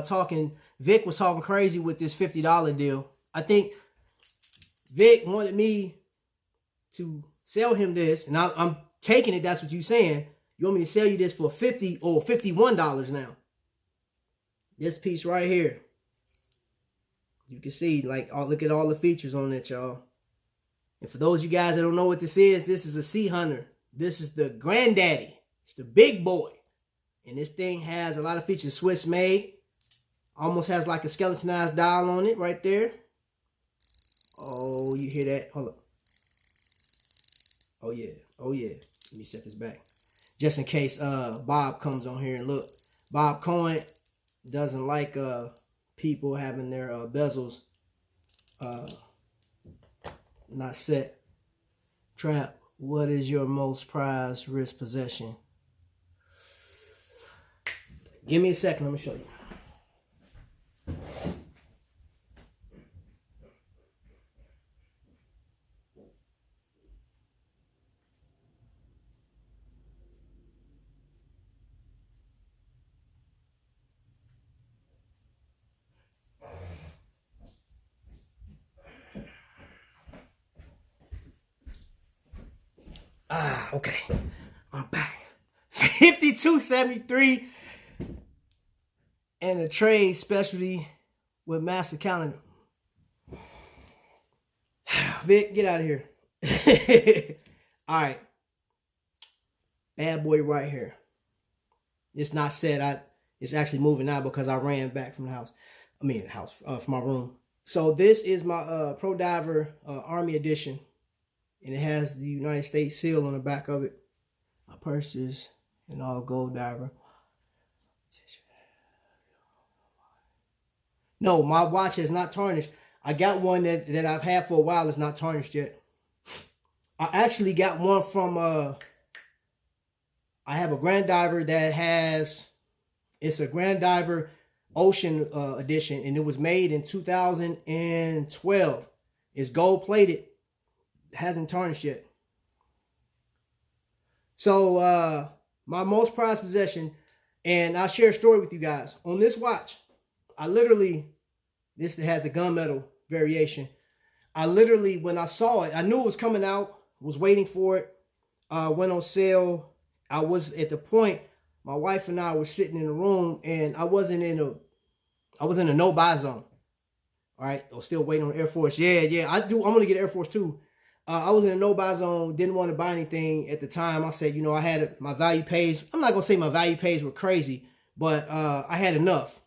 talking. Vic was talking crazy with this $50 deal. I think Vic wanted me to sell him this, and I'm taking it. That's what you're saying. You want me to sell you this for $50 or $51 now? This piece right here. You can see, like, look at all the features on it, y'all. And for those of you guys that don't know what this is a Sea Hunter. This is the granddaddy. It's the big boy. And this thing has a lot of features. Swiss made. Almost has like a skeletonized dial on it right there. Oh, you hear that? Hold up. Oh, yeah. Oh, yeah. Let me set this back. Just in case Bob comes on here and look. Bob Cohen doesn't like people having their bezels not set. Trap, what is your most prized wrist possession? Give me a second, let me show you. Okay, I'm back. 5273 and a trade specialty with Master Calendar. Vic, get out of here. All right. Bad boy right here. It's not set. It's actually moving out because I ran back from the house. From my room. So this is my Pro Diver Army Edition. And it has the United States seal on the back of it. I purchased an all gold diver. No, my watch has not tarnished. I got one that I've had for a while. It's not tarnished yet. I actually got one from, I have a Grand Diver that has, it's a Grand Diver Ocean edition, and it was made in 2012. It's gold plated. It hasn't tarnished yet. So, my most prized possession, and I'll share a story with you guys. On this watch, this has the gunmetal variation. I literally, when I saw it, I knew it was coming out, was waiting for it, went on sale. I was at the point, my wife and I were sitting in a room, and I was in a no-buy zone. All right, I was still waiting on Air Force. Yeah, I'm going to get Air Force too. I was in a no-buy zone, didn't want to buy anything at the time. I said, I had my value pays. I'm not going to say my value pays were crazy, but I had enough.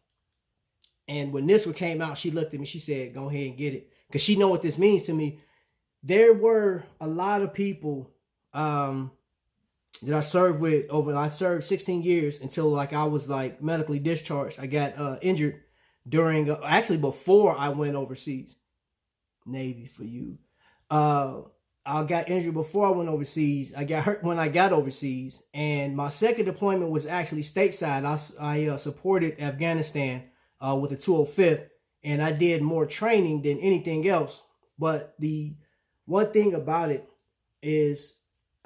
And when this one came out, she looked at me. She said, go ahead and get it. Because she know what this means to me. There were a lot of people that I served with I served 16 years until I was medically discharged. I got injured during, actually before I went overseas. Navy for you. I got injured before I went overseas. I got hurt when I got overseas. And my second deployment was actually stateside. I supported Afghanistan with the 205th. And I did more training than anything else. But the one thing about it is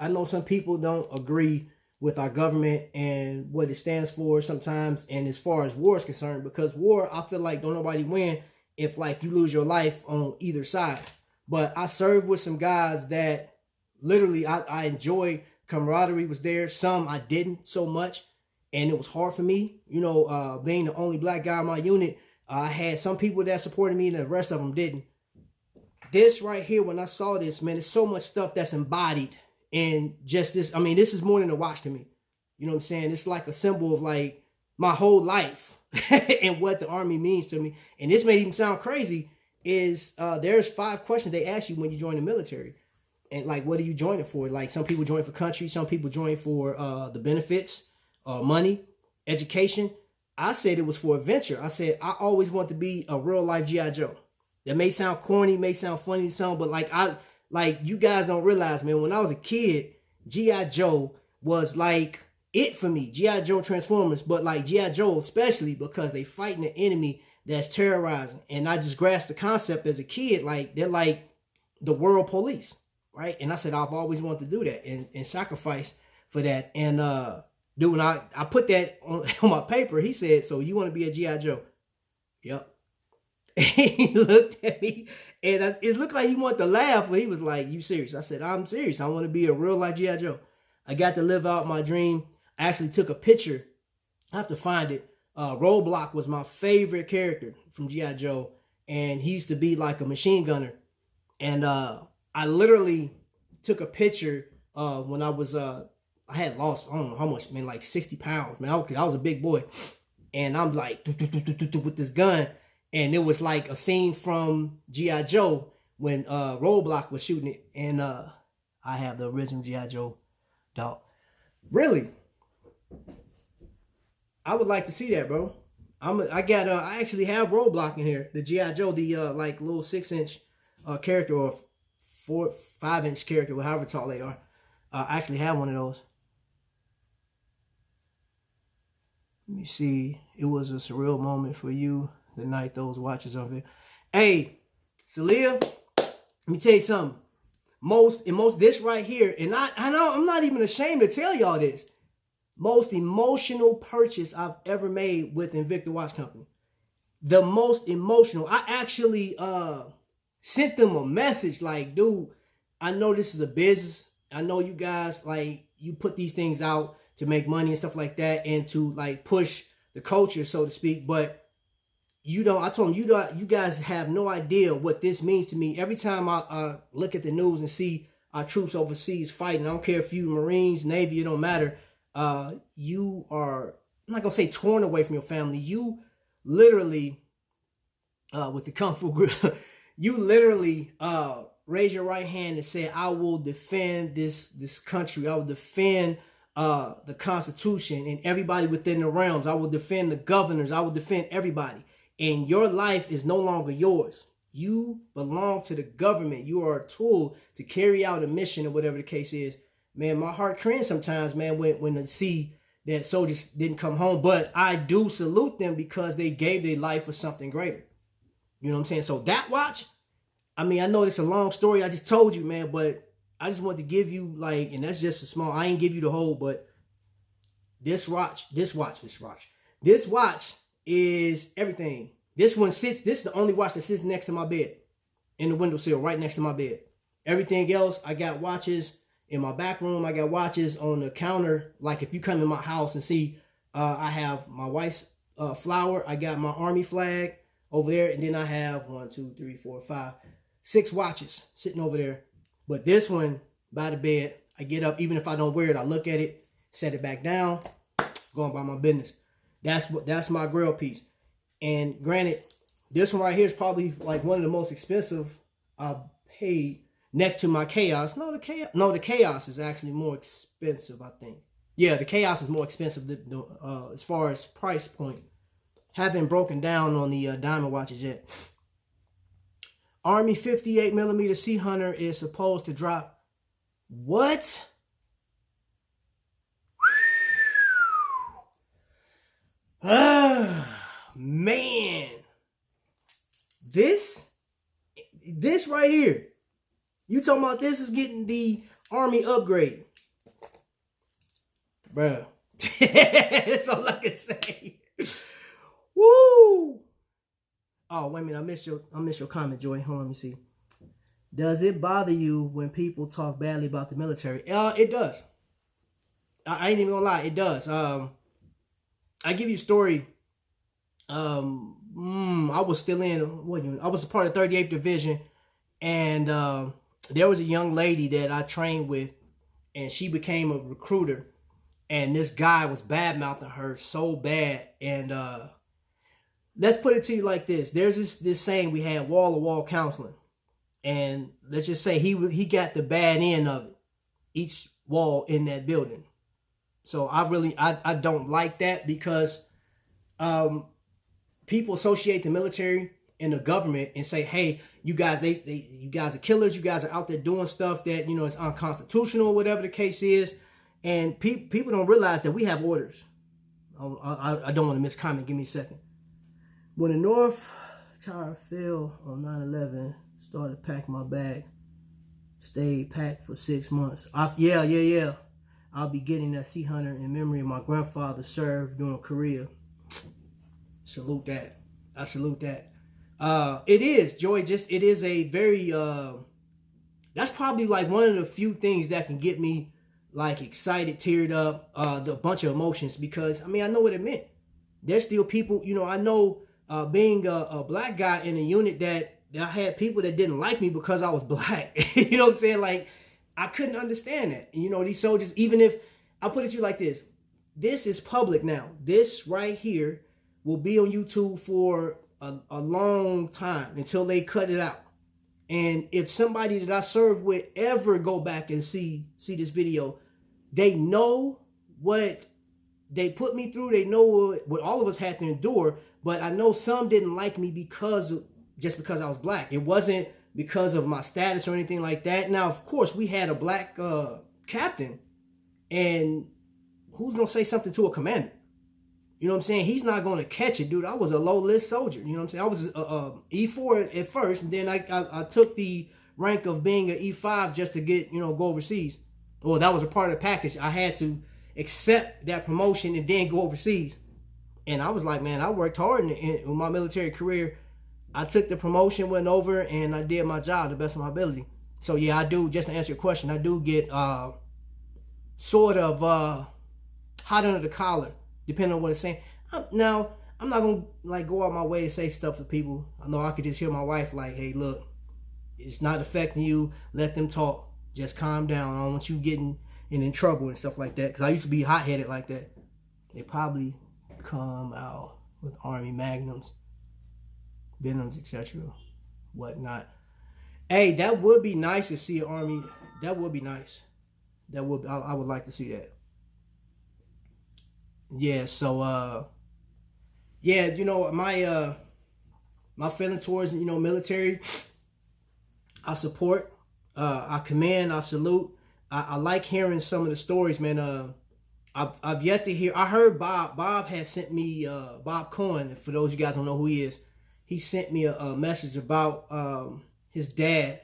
I know some people don't agree with our government and what it stands for sometimes. And as far as war is concerned, because war, I feel like don't nobody win if you lose your life on either side. But I served with some guys that literally I enjoyed. Camaraderie was there. Some I didn't so much. And it was hard for me, being the only black guy in my unit. I had some people that supported me and the rest of them didn't. This right here, when I saw this, man, there's so much stuff that's embodied in just this. I mean, this is more than a watch to me. You know what I'm saying? It's like a symbol of my whole life and what the Army means to me. And this may even sound crazy. There's 5 questions they ask you when you join the military. And what are you joining for? Some people join for country. Some people join for the benefits, money, education. I said it was for adventure. I said I always want to be a real life G.I. Joe. That may sound corny, may sound funny to some, but you guys don't realize, man, when I was a kid, G.I. Joe was it for me. G.I. Joe Transformers, but G.I. Joe especially because they fighting an enemy that's terrorizing. And I just grasped the concept as a kid, they're the world police, right? And I said I've always wanted to do that and sacrifice for that. And dude, when I put that on my paper, he said, so you want to be a G.I. Joe? Yep. He looked at me, and it looked like he wanted to laugh, but he was like, you serious? I said, I'm serious. I want to be a real life G.I. Joe. I got to live out my dream. I actually took a picture. I have to find it. Roadblock was my favorite character from G.I. Joe, and he used to be like a machine gunner. And I literally took a picture when I was, I had lost, I don't know how much, man, 60 pounds, man. I was a big boy. And I'm with this gun. And it was a scene from G.I. Joe when Roadblock was shooting it. And I have the original G.I. Joe dog. Really? I would like to see that, bro. I actually have Roadblock in here. The G.I. Joe, the little 6-inch character or 5-inch character, however tall they are. I actually have one of those. Let me see. It was a surreal moment for you the night those watches of it. Hey, Celia, let me tell you something. This right here, and I know I'm not even ashamed to tell y'all this. Most emotional purchase I've ever made with Invicta Watch Company. The most emotional. I actually sent them a message dude, I know this is a business. I know you guys, like, you put these things out to make money and stuff like that, and to like push the culture, so to speak. But I told them, you guys have no idea what this means to me. Every time I look at the news and see our troops overseas fighting, I don't care if you Marines, Navy, it don't matter. You are, I'm not gonna say torn away from your family. You literally, with the Kung Fu group, you literally raise your right hand and say, I will defend this country. I will defend the Constitution and everybody within the realms. I will defend the governors. I will defend everybody. And your life is no longer yours. You belong to the government. You are a tool to carry out a mission or whatever the case is. Man, my heart cringes sometimes, man, when I see that soldiers didn't come home. But I do salute them because they gave their life for something greater. You know what I'm saying? So that watch, I mean, I know it's a long story. I just told you, man, but I just wanted to give you, like, and that's just a small, I ain't give you the whole, but this watch is everything. This is the only watch that sits next to my bed, in the windowsill, right next to my bed. Everything else, I got watches in my back room. I got watches on the counter. Like, if you come in my house and see, I have my wife's flower. I got my Army flag over there. And then I have 6 watches sitting over there. But this one, by the bed, I get up, even if I don't wear it, I look at it, set it back down, go about my business. That's my grill piece. And granted, this one right here is probably like one of the most expensive I paid, next to my Chaos. The Chaos is actually more expensive, I think. Yeah, the Chaos is more expensive as far as price point. Haven't broken down on the diamond watches yet. Army 58mm Sea Hunter is supposed to drop. What? Man. This right here. You talking about this is getting the Army upgrade. Bruh. That's all I can say. Woo! Oh, wait a minute. I missed your comment, Joy. Hold on, let me see. Does it bother you when people talk badly about the military? It does. I ain't even gonna lie. It does. I give you a story. I was still I was a part of 38th Division, and there was a young lady that I trained with, and she became a recruiter, and this guy was bad-mouthing her so bad. And let's put it to you like this. There's this saying we had, wall-to-wall counseling. And let's just say he got the bad end of it, each wall in that building. So I don't like that, because people associate the military and the government and say, hey, you guys are killers. You guys are out there doing stuff that, is unconstitutional, or whatever the case is. And people don't realize that we have orders. I don't want to miscomment. Give me a second. When the North Tower fell on 9/11, started packing my bag. Stayed packed for 6 months. Yeah. I'll be getting that Sea Hunter in memory of my grandfather served during Korea. Salute that. I salute that. It is, Joy, it is a very, that's probably like one of the few things that can get me like excited, teared up, the bunch of emotions, because, I know what it meant. There's still people, I know being a black guy in a unit that I had people that didn't like me because I was black. You know what I'm saying? Like, I couldn't understand that. These soldiers, even if, I'll put it to you like this. This is public now. This right here will be on YouTube for a long time until they cut it out. And if somebody that I serve with ever go back and see this video, they know what they put me through. They know what all of us had to endure. But I know some didn't like me just because I was black. It wasn't because of my status or anything like that. Now, of course, we had a black captain, and who's going to say something to a commander? You know what I'm saying? He's not going to catch it, dude. I was a low-list soldier. You know what I'm saying? I was E4 at first, and then I took the rank of being an E5 just to get, go overseas. Well, that was a part of the package. I had to accept that promotion and then go overseas. And I was like, man, I worked hard in my military career. I took the promotion, went over, and I did my job to the best of my ability. So yeah, I do, just to answer your question, I do get sort of hot under the collar, depending on what it's saying. Now, I'm not gonna like go out my way to say stuff to people. I know I could just hear my wife like, hey, look, it's not affecting you. Let them talk. Just calm down. I don't want you getting in trouble and stuff like that. Because I used to be hot-headed like that. They probably come out with Army Magnums, Venoms, etc., whatnot. Hey, that would be nice to see an Army. That would be nice. That would, I would like to see that. Yeah, so yeah, you know, my feeling towards, you know, military, I support, I commend, I salute. I like hearing some of the stories, man. I've yet to hear. I heard Bob had sent me Bob Cohen. For those of you guys don't know who he is, he sent me a message about his dad,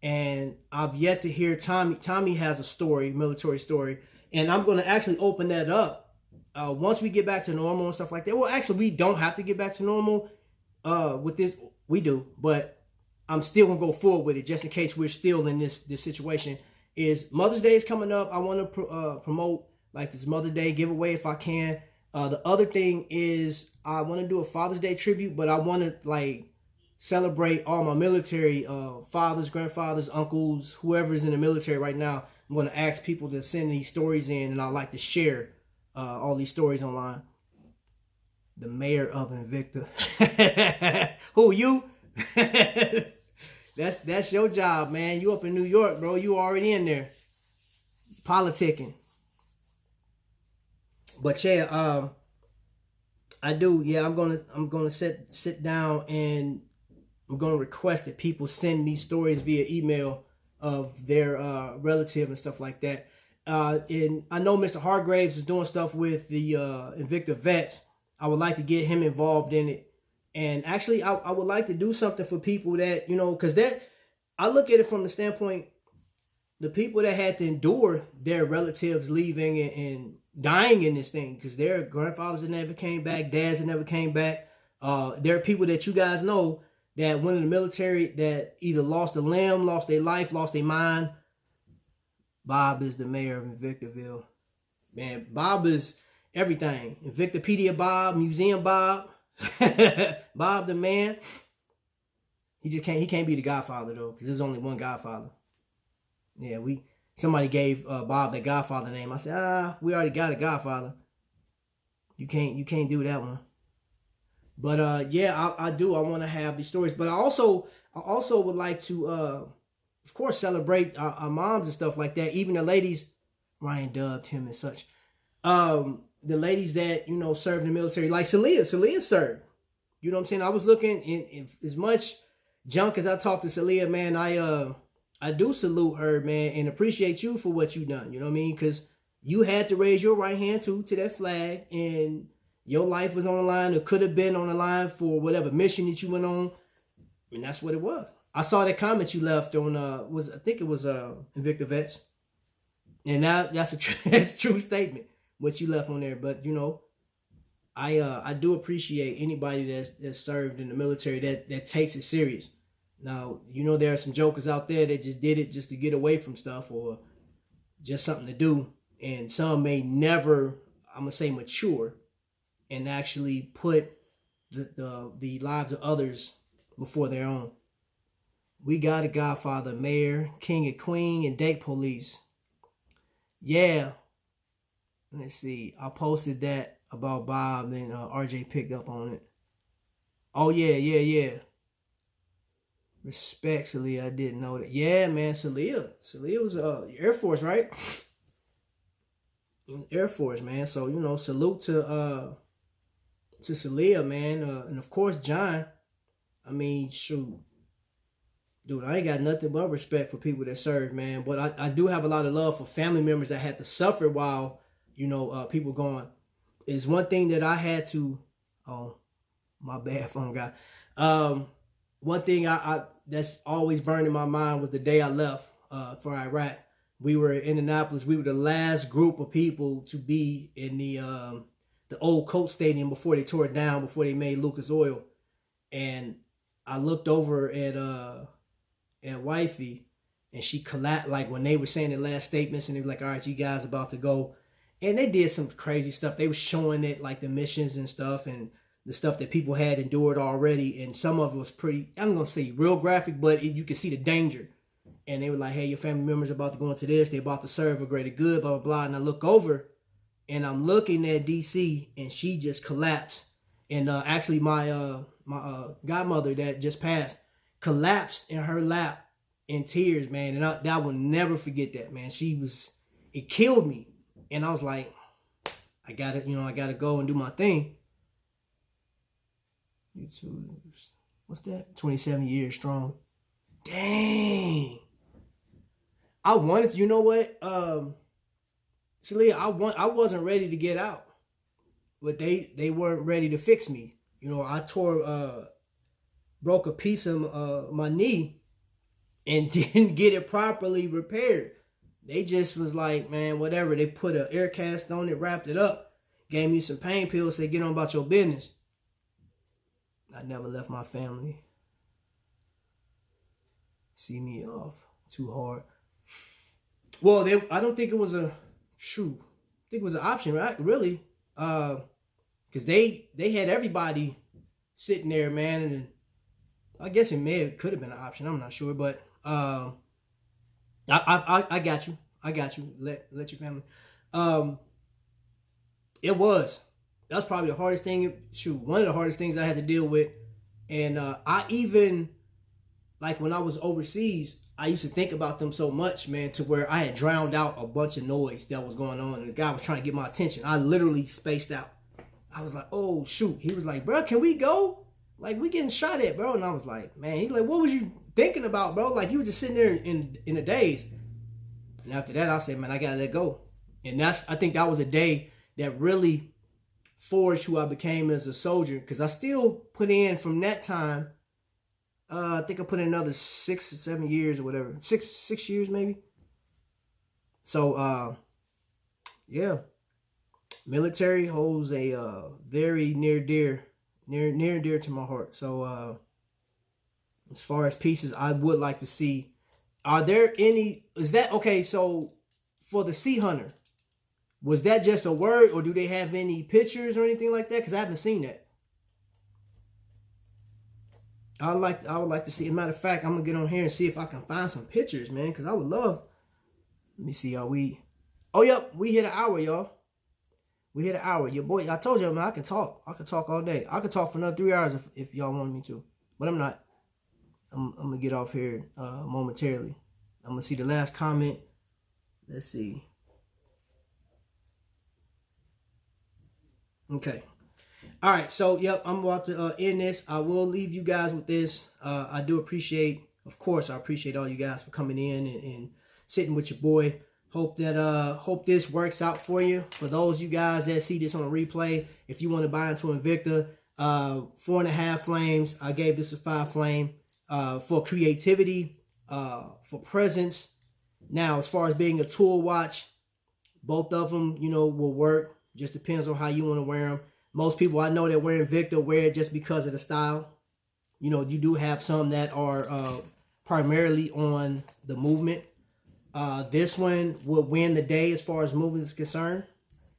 and I've yet to hear Tommy. Tommy has a story, military story, and I'm going to actually open that up once we get back to normal and stuff like that. Well, actually, we don't have to get back to normal with this. We do, but I'm still gonna go forward with it just in case we're still in this situation. Is Mother's Day is coming up. I want to promote like this Mother's Day giveaway if I can. The other thing is I want to do a Father's Day tribute, but I want to like celebrate all my military fathers, grandfathers, uncles, whoever's in the military right now. I'm going to ask people to send these stories in, and I'd like to share all these stories online. The mayor of Invicta. Who, you? That's your job, man. You up in New York, bro. You already in there. Politicking. But yeah, I do. Yeah, I'm gonna sit down, and I'm gonna request that people send me stories via email of their relative and stuff like that. And I know Mr. Hargraves is doing stuff with the Invicta vets. I would like to get him involved in it. And actually, I would like to do something for people that, you know, because that, I look at it from the standpoint, the people that had to endure their relatives leaving and dying in this thing, because their grandfathers that never came back, dads that never came back. There are people that you guys know that went in the military that either lost a limb, lost their life, lost their mind. Bob is the mayor of Invictaville. Man, Bob is everything. Invictapedia Bob, Museum Bob. Bob the man. He can't be the Godfather though, because there's only one Godfather. Yeah, somebody gave Bob the Godfather name. I said, we already got a Godfather. You can't do that one. But yeah, I do. I want to have these stories, but I also would like to of course celebrate our moms and stuff like that. Even the ladies, Ryan dubbed him and such. The ladies that, you know, served in the military, like Celia served. You know what I'm saying? I was looking in as much junk as I talked to Celia, man. I do salute her, man, and appreciate you for what you done. You know what I mean? Because you had to raise your right hand to that flag, and your life was on the line. It could have been on the line for whatever mission that you went on, and that's what it was. I saw that comment you left on I think it was Invicta Vets, and that's a true statement what you left on there. But you know, I do appreciate anybody that's served in the military that takes it serious. Now, you know, there are some jokers out there that just did it just to get away from stuff or just something to do. And some may never, I'm going to say, mature and actually put the lives of others before their own. We got a Godfather, mayor, king and queen, and date police. Yeah. Let's see. I posted that about Bob, and RJ picked up on it. Oh, yeah. Respectfully, I didn't know that. Yeah, man, Celia was Air Force, right? Air Force, man. So, you know, salute to Celia, man. And of course, John. I mean, shoot. Dude, I ain't got nothing but respect for people that serve, man. But I do have a lot of love for family members that had to suffer while, you know, people going. Is one thing that I had to, oh, my bad, phone guy. One thing I that's always burned in my mind was the day I left for Iraq. We were in Indianapolis. We were the last group of people to be in the old Colts Stadium before they tore it down, before they made Lucas Oil. And I looked over at wifey, and she collapsed. Like when they were saying the last statements, and they were like, "All right, you guys about to go," and they did some crazy stuff. They were showing it like the missions and stuff, and the stuff that people had endured already, and some of it was pretty. I'm gonna say real graphic, but you could see the danger. And they were like, "Hey, your family members are about to go into this. They're about to serve a greater good, blah blah blah." And I look over, and I'm looking at DC, and she just collapsed. And actually, my godmother that just passed collapsed in her lap in tears, man. And I will never forget that, man. It killed me. And I was like, I gotta go and do my thing. What's that? 27 years strong. Dang. I wanted to, you know what? Celia, I wasn't ready to get out. But they weren't ready to fix me. You know, I broke a piece of my knee and didn't get it properly repaired. They just was like, man, whatever. They put an air cast on it, wrapped it up, gave me some pain pills, said, get on about your business. I never left my family. See me off too hard. Well, I don't think it was I think it was an option, right? Really. Because they had everybody sitting there, man, and I guess could have been an option. I'm not sure, but I got you. I got you. Let your family. It was. That's probably the hardest thing. One of the hardest things I had to deal with, and I even, like when I was overseas, I used to think about them so much, man, to where I had drowned out a bunch of noise that was going on, and the guy was trying to get my attention. I literally spaced out. I was like, oh, shoot. He was like, bro, can we go? Like, we getting shot at, bro. And I was like, man, he's like, what was you thinking about, bro? Like, you were just sitting there in a daze. And after that, I said, man, I got to let go. And I think that was a day that really forged who I became as a soldier. Because I still put in from that time, I think I put in another 6 or 7 years or whatever. Six years maybe. So, yeah. Military holds a very near and dear to my heart. So as far as pieces I would like to see, are there any, is that, okay, so for the Sea Hunter, was that just a word, or do they have any pictures or anything like that? Because I haven't seen that. I would like to see. As a matter of fact, I'm gonna get on here and see if I can find some pictures, man, because I would love. Let me see, oh yep, we hit an hour, y'all. We hit an hour. Your boy, I told you, man, I can talk. I can talk all day. I could talk for another 3 hours if y'all want me to. But I'm not. I'm gonna get off here momentarily. I'm gonna see the last comment. Let's see. Okay. All right. So, yep, I'm about to end this. I will leave you guys with this. I do appreciate, of course, I appreciate all you guys for coming in and sitting with your boy. Hope this works out for you. For those you guys that see this on a replay, if you want to buy into Invicta, 4.5 flames. I gave this a 5 flame for creativity, for presence. Now, as far as being a tool watch, both of them, will work. Just depends on how you want to wear them. Most people I know that wear Invicta wear it just because of the style. You do have some that are primarily on the movement. This one will win the day as far as movement is concerned,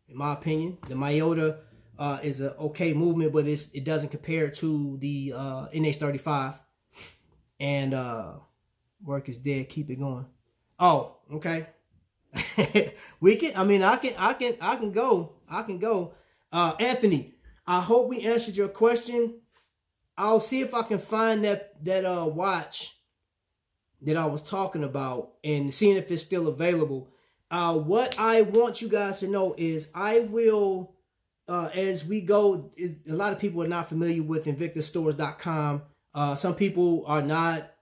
in my opinion. The Myota is an okay movement, but it doesn't compare to the NH35. And work is dead. Keep it going. Oh, okay. I can go. Anthony, I hope we answered your question. I'll see if I can find that watch that I was talking about and seeing if it's still available. What I want you guys to know is I will, as we go, a lot of people are not familiar with invictastores.com. Some people are not,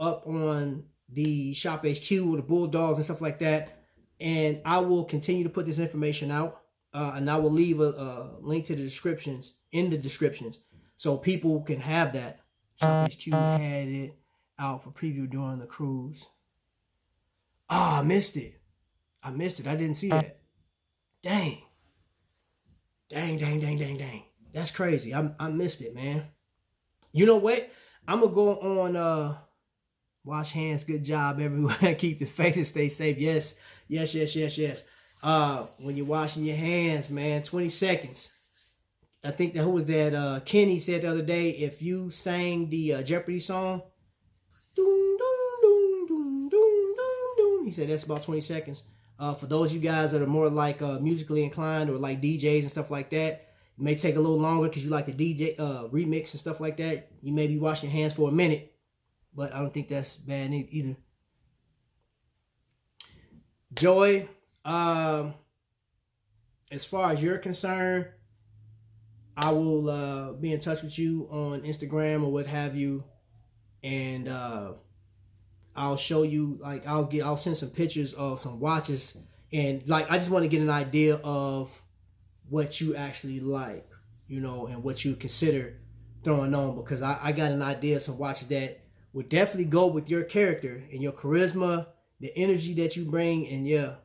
up on the Shop HQ or the Bulldogs and stuff like that. And I will continue to put this information out. And I will leave a link to the descriptions in the descriptions so people can have that. Shop HQ had it out for preview during the cruise. I missed it. I didn't see that. Dang. That's crazy. I missed it, man. You know what? I'm going to go on Wash hands. Good job, everyone. Keep the faith and stay safe. Yes. When you're washing your hands, man, 20 seconds. I think that, who was that? Kenny said the other day, if you sang the Jeopardy song, doom, doom, doom, doom, doom, doom, doom, he said that's about 20 seconds. For those of you guys that are more like musically inclined or like DJs and stuff like that, it may take a little longer because you like the DJ remix and stuff like that. You may be washing your hands for a minute, but I don't think that's bad either. Joy, as far as you're concerned, I will be in touch with you on Instagram or what have you, and I'll show you, like, I'll send some pictures of some watches, and like I just want to get an idea of what you actually like, you know, and what you consider throwing on, because I got an idea of some watches that would definitely go with your character and your charisma, the energy that you bring, and yeah,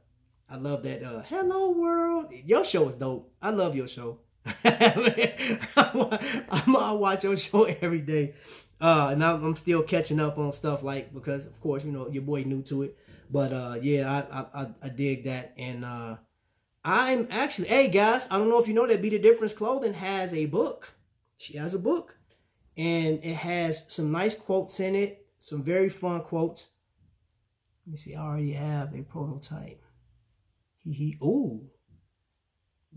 I love that. Hello world, your show is dope. I love your show. I watch your show every day, and I'm still catching up on stuff, like, because of course, you know, your boy new to it, but yeah, I dig that. And I'm actually, hey guys, I don't know if you know that Be The Difference Clothing has a book. She has a book, and it has some nice quotes in it, some very fun quotes. Let me see, I already have a prototype. Ooh,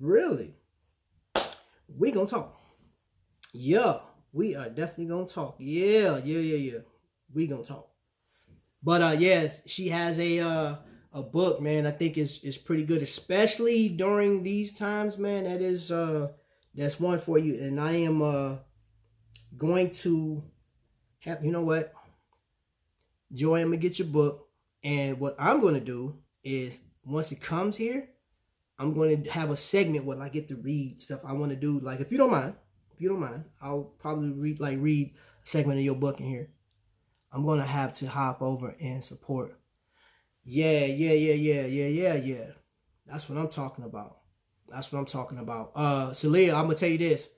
really? We gonna talk. Yeah, we are definitely gonna talk. Yeah. We gonna talk. But yeah, she has a book, man. I think is pretty good, especially during these times, man. That's one for you. And I am going to have, you know what, Joy, I'm gonna get your book, and what I'm gonna do is, once it comes here, I'm going to have a segment where I get to read stuff I want to do. Like, if you don't mind, I'll probably read a segment of your book in here. I'm going to have to hop over and support. Yeah. That's what I'm talking about. Celia, I'm going to tell you this.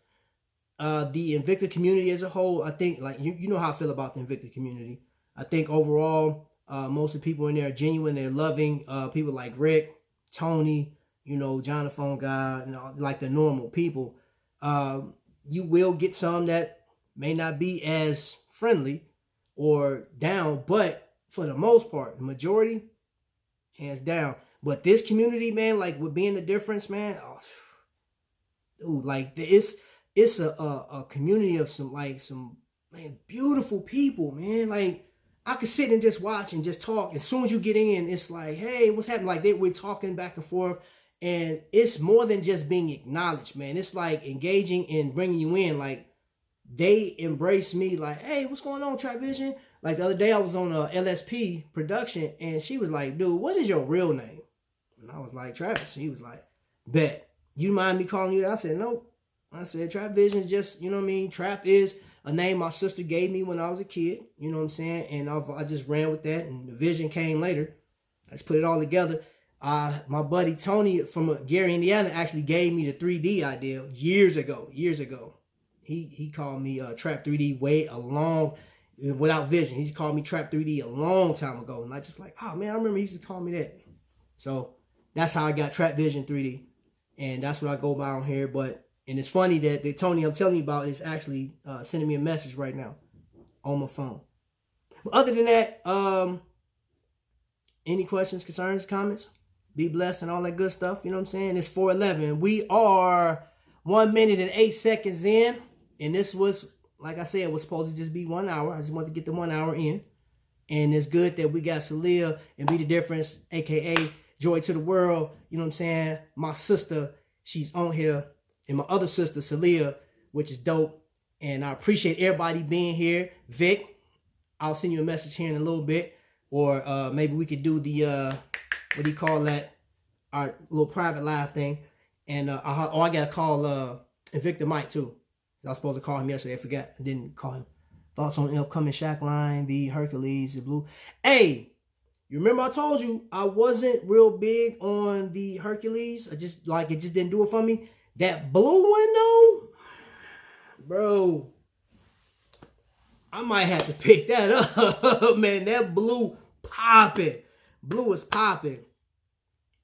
The Invicta community as a whole, I think, like, you know how I feel about the Invicta community. I think overall, most of the people in there are genuine. They're loving. People like Rick, Tony, you know, Jonathan guy, you know, like the normal people. You will get some that may not be as friendly or down, but for the most part, the majority, hands down. But this community, man, like, with being the difference, man, dude, like, it's a community of some beautiful people, man. Like, I could sit and just watch and just talk. As soon as you get in, it's like, hey, what's happening? Like, we're talking back and forth. And it's more than just being acknowledged, man. It's like engaging and bringing you in. Like, they embrace me like, hey, what's going on, Trapvision? Like, the other day I was on a LSP production, and she was like, dude, what is your real name? And I was like, Travis. He was like, bet. You mind me calling you that? I said, nope. I said, Trapvision is just, you know what I mean? Trap is a name my sister gave me when I was a kid. You know what I'm saying? And I just ran with that, and the vision came later. I just put it all together. My buddy Tony from Gary, Indiana, actually gave me the 3D idea years ago. He called me Trap 3D without vision. He called me Trap 3D a long time ago. And I just like, oh man, I remember he used to call me that. So that's how I got Trapvision 3D. And that's what I go by on here. And it's funny that the Tony I'm telling you about is actually sending me a message right now on my phone. But other than that, any questions, concerns, comments? Be blessed and all that good stuff. You know what I'm saying? It's 4:11. We are 1 minute and 8 seconds in. And this was, like I said, it was supposed to just be 1 hour. I just wanted to get the 1 hour in. And it's good that we got Celia and Be The Difference, a.k.a. Joy to the World. You know what I'm saying? My sister, she's on here. And my other sister, Celia, which is dope. And I appreciate everybody being here. Vic, I'll send you a message here in a little bit. Or maybe we could do the... what do you call that? Our little private live thing. And I got to call Invicta Mike too. I was supposed to call him yesterday. I forgot. I didn't call him. Thoughts on the upcoming Shack line, the Hercules, the Blue. Hey, you remember I told you I wasn't real big on the Hercules. It just didn't do it for me. That blue one though, bro. I might have to pick that up, man. That blue popping. Blue is popping.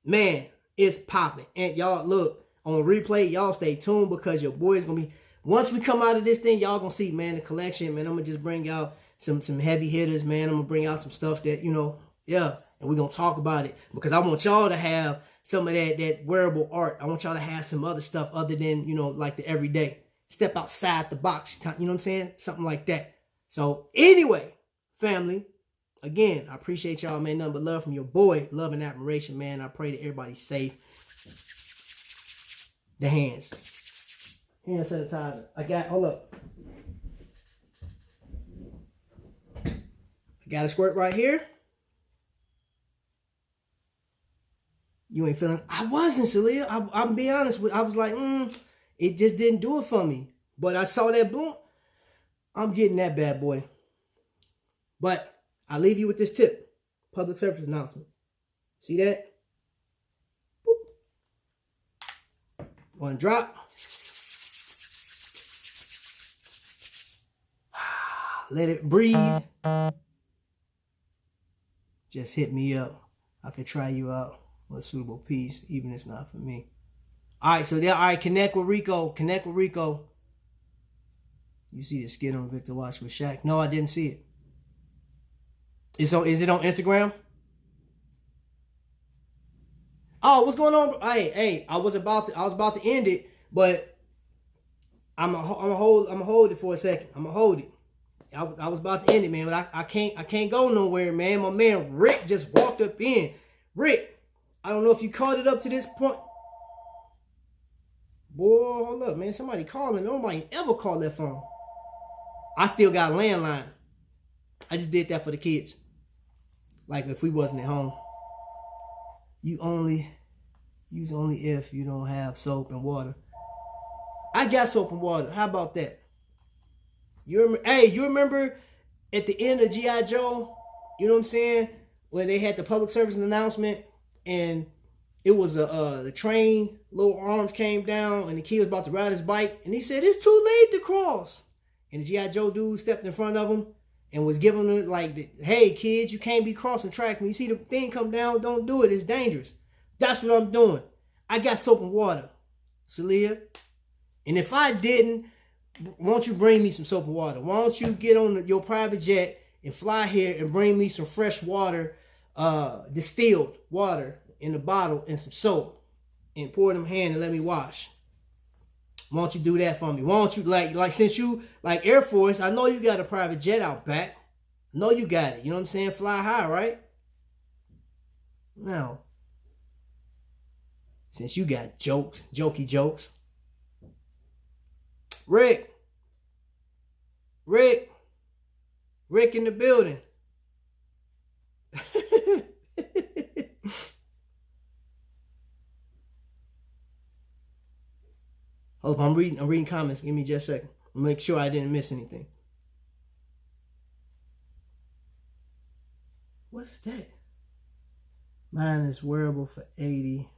Man, it's popping. And y'all, look, on replay, y'all stay tuned because your boy is going to be, once we come out of this thing, y'all going to see, man, the collection, man. I'm going to just bring out some heavy hitters, man. I'm going to bring out some stuff that, you know, yeah. And we're going to talk about it because I want y'all to have some of that wearable art. I want y'all to have some other stuff other than, you know, like the everyday. Step outside the box, you know what I'm saying? Something like that. So anyway, family, again, I appreciate y'all, man. Nothing but love from your boy. Love and admiration, man. I pray that everybody's safe. The hands. Hand sanitizer. Hold up. I got a squirt right here. You ain't feeling, I wasn't, Celia. I'm be honest with you. I was like, it just didn't do it for me. But I saw that boom. I'm getting that bad boy. But I leave you with this tip. Public service announcement. See that? Boop. One drop. Let it breathe. Just hit me up. I could try you out with a suitable piece, even if it's not for me. All right, so there. All right, connect with Rico. Connect with Rico. You see the skit on Invicta Watch with Shaq? No, I didn't see it. Is it on Instagram? Oh, what's going on? Hey, I was about to end it, but I'm gonna hold it for a second. I'm gonna hold it. I was about to end it, man, but I can't go nowhere, man. My man Rick just walked up in. Rick, I don't know if you caught it up to this point. Boy, hold up, man. Somebody calling. Nobody ever called that phone. I still got a landline. I just did that for the kids. Like if we wasn't at home. Use only if you don't have soap and water. I got soap and water. How about that? You remember at the end of G.I. Joe, you know what I'm saying? When they had the public service announcement and it was the train, little arms came down and the kid was about to ride his bike and he said, it's too late to cross. And the G.I. Joe dude stepped in front of him and was giving him like, hey kids, you can't be crossing track. When you see the thing come down, don't do it. It's dangerous. That's what I'm doing. I got soap and water, Celia. And if I didn't, why don't you bring me some soap and water? Why don't you get on your private jet and fly here and bring me some fresh water, distilled water in a bottle and some soap and pour it in my hand and let me wash. Why don't you do that for me? Why don't you, like since you, like Air Force, I know you got a private jet out back. I know you got it. You know what I'm saying? Fly high, right? Now, since you got jokey jokes. Rick in the building. Hold up, I'm reading comments. Give me just a second. Make sure I didn't miss anything. What's that? Mine is wearable for 80.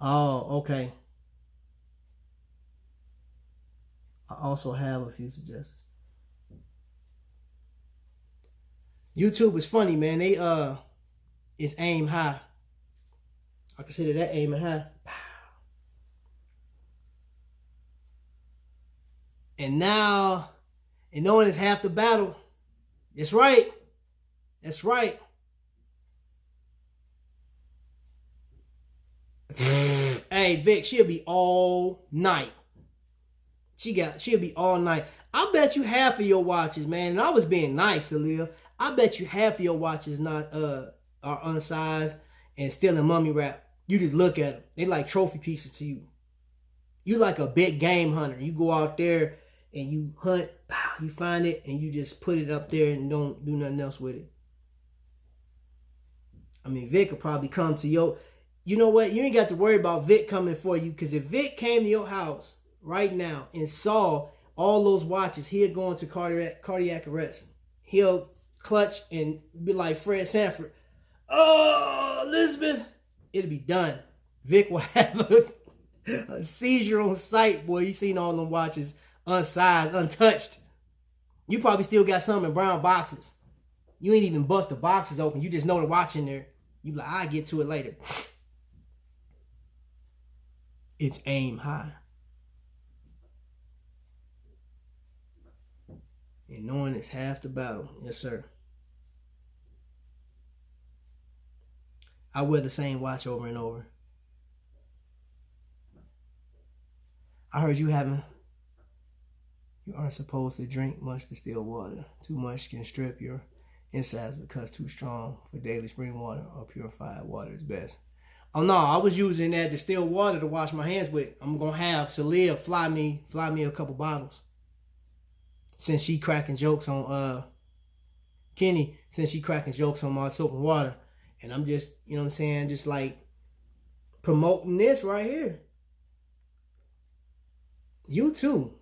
Oh, okay. I also have a few suggestions. YouTube is funny, man. They it's aim high. I consider that aiming high. And now, and knowing it's half the battle. That's right. That's right. Hey, Vic, she'll be all night. She'll be all night. I bet you half of your watches, man, and I was being nice, Aaliyah. I bet you half of your watches not are unsized and still in mummy wrap. You just look at them. They like trophy pieces to you. You like a big game hunter. You go out there and you hunt, you find it, and you just put it up there and don't do nothing else with it. I mean, Vic will probably come to your... You know what? You ain't got to worry about Vic coming for you, because if Vic came to your house right now and saw all those watches, he'll go into cardiac arrest. He'll clutch and be like Fred Sanford. Oh, Elizabeth. It'll be done. Vic will have a seizure on sight, boy. You seen all them watches unsized, untouched. You probably still got some in brown boxes. You ain't even bust the boxes open. You just know the watch in there. You like, I'll get to it later. It's aim high. And knowing is half the battle. Yes, sir. I wear the same watch over and over. I heard you aren't supposed to drink much distilled water. Too much can strip your insides because too strong for daily spring water or purified water is best. Oh no, I was using that distilled water to wash my hands with. I'm gonna have Celia fly me a couple bottles. Since she cracking jokes on Kenny, since she cracking jokes on my soap and water. And I'm just, you know what I'm saying, just like promoting this right here. You too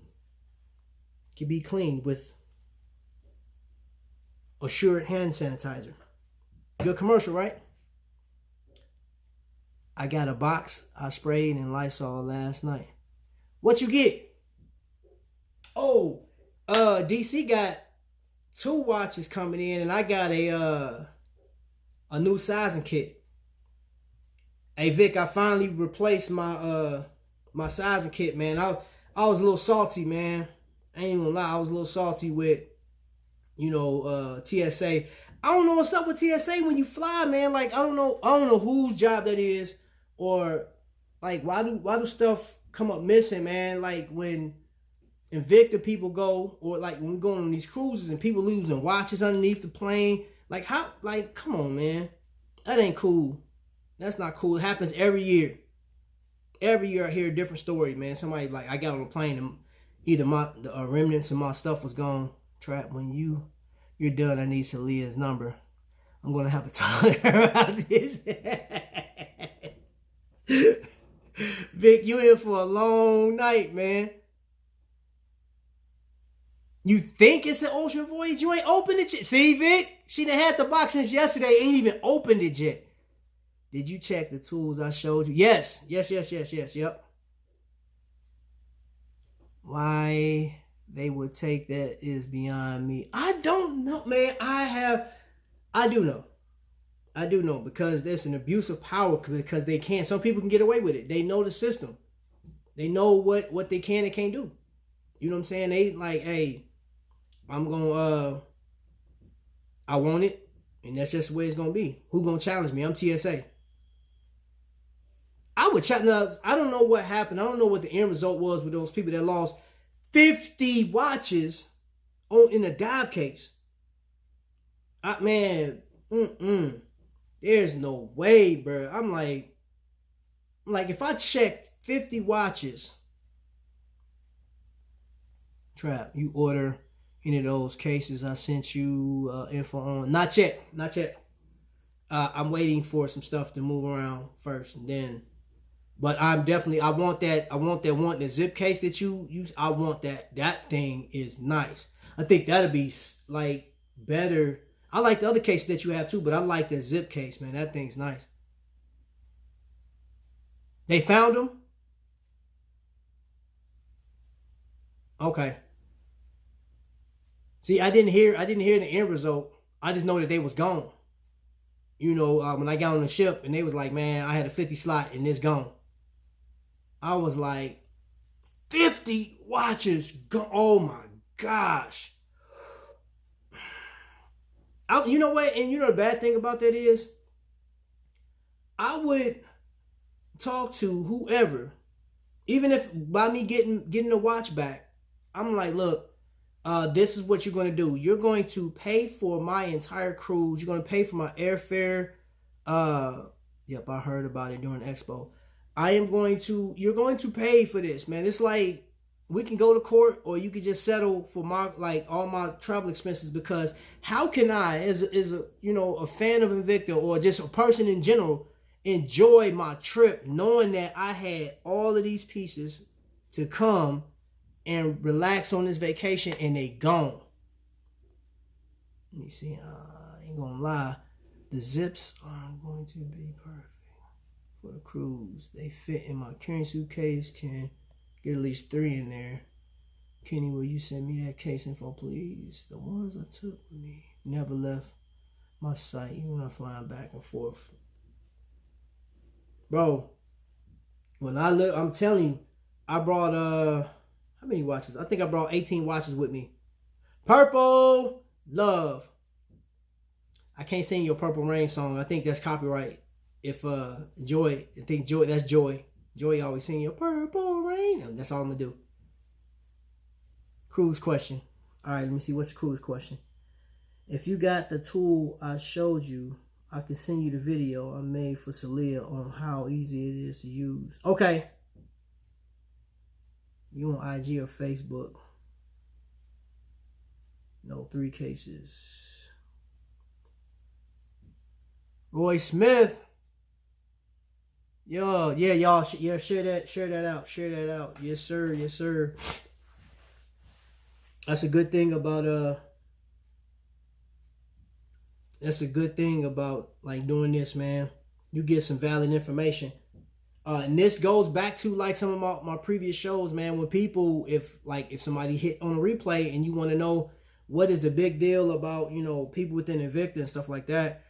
can be cleaned with Assured hand sanitizer. Good commercial, right? I got a box I sprayed in Lysol last night. What you get? Oh, DC got 2 watches coming in, and I got a new sizing kit. Hey Vic, I finally replaced my my sizing kit, man. I was a little salty, man. I ain't gonna lie, I was a little salty with, you know, TSA. I don't know what's up with TSA when you fly, man. Like I don't know whose job that is, or like why do stuff come up missing, man? Like when Invicta people go, or like when we go on these cruises and people losing watches underneath the plane. Like how? Like come on, man. That ain't cool. That's not cool. It happens every year. Every year I hear a different story, man. Somebody like I got on a plane and either the remnants of my stuff was gone. Trap, when you're done, I need Celia's number. I'm gonna have to talk to her about this. Vic, you in for a long night, man. You think it's an ocean voyage? You ain't opened it yet. See, Vic? She done had the box since yesterday. Ain't even opened it yet. Did you check the tools I showed you? Yes. Yep. Why they would take that is beyond me. I don't know, man. I do know because there's an abuse of power because they can't. Some people can get away with it. They know the system. They know what they can and can't do. You know what I'm saying? They like, hey, I'm gonna I want it, and that's just the way it's gonna be. Who gonna challenge me? I'm TSA. I would challenge. I don't know what happened. I don't know what the end result was with those people that lost 50 watches in a dive case. Man, there's no way, bro. I'm like if I checked 50 watches, Trap, you order any of those cases I sent you info on? Not yet. I'm waiting for some stuff to move around first, and then. But I want the zip case that you use. I want that. That thing is nice. I think that'll be like better. I like the other case that you have too, but I like the zip case, man. That thing's nice. They found them? Okay. See, I didn't hear the end result. I just know that they was gone. You know, when I got on the ship and they was like, man, I had a 50 slot and it's gone. I was like, 50 watches gone. Oh my gosh. You know what? And you know the bad thing about that is, I would talk to whoever, even if by me getting the watch back, I'm like, look, this is what you're going to do. You're going to pay for my entire cruise. You're going to pay for my airfare. Yep, I heard about it during Expo. You're going to pay for this, man. It's like, we can go to court or you can just settle for all my travel expenses, because how can I, as a fan of Invicta or just a person in general, enjoy my trip knowing that I had all of these pieces to come and relax on this vacation and they gone. Let me see. I ain't gonna lie. The zips are going to be perfect for the cruise. They fit in my carrying suitcase. Can get at least 3 in there. Kenny, will you send me that case info, please? The ones I took with me never left my sight, even when I'm flying back and forth. Bro, when I look, I'm telling you, I brought, how many watches? I think I brought 18 watches with me. Purple Love. I can't sing your Purple Rain song. I think that's copyright. If Joy, I think Joy, that's Joy. Joy always sing your Purple Rain. And that's all I'm gonna do. Cruise question. All right, let me see. What's the cruise question? If you got the tool I showed you, I can send you the video I made for Celia on how easy it is to use. Okay. You on IG or Facebook? No, 3 cases. Roy Smith. Yo, yeah, y'all, yeah, share that out. Yes, sir, yes, sir. That's a good thing about like doing this, man. You get some valid information. And this goes back to like some of my previous shows, man. When people, if somebody hit on a replay and you want to know what is the big deal about, you know, people within Invicta and stuff like that.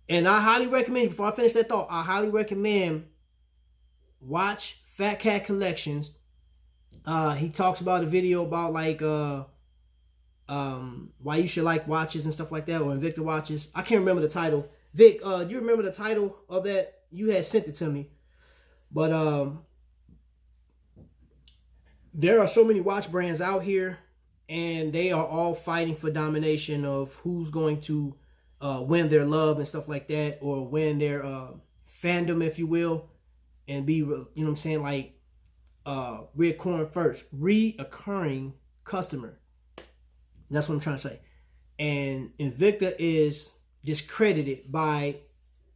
And I highly recommend, before I finish that thought, I highly recommend watch Fat Cat Collections. He talks about a video about like why you should like watches and stuff like that, or Invicta watches. I can't remember the title. Vic, do you remember the title of that? You had sent it to me. But there are so many watch brands out here, and they are all fighting for domination of who's going to win their love and stuff like that, or win their fandom, if you will, and be, you know what I'm saying, like reoccurring customer. That's what I'm trying to say. And Invicta is discredited by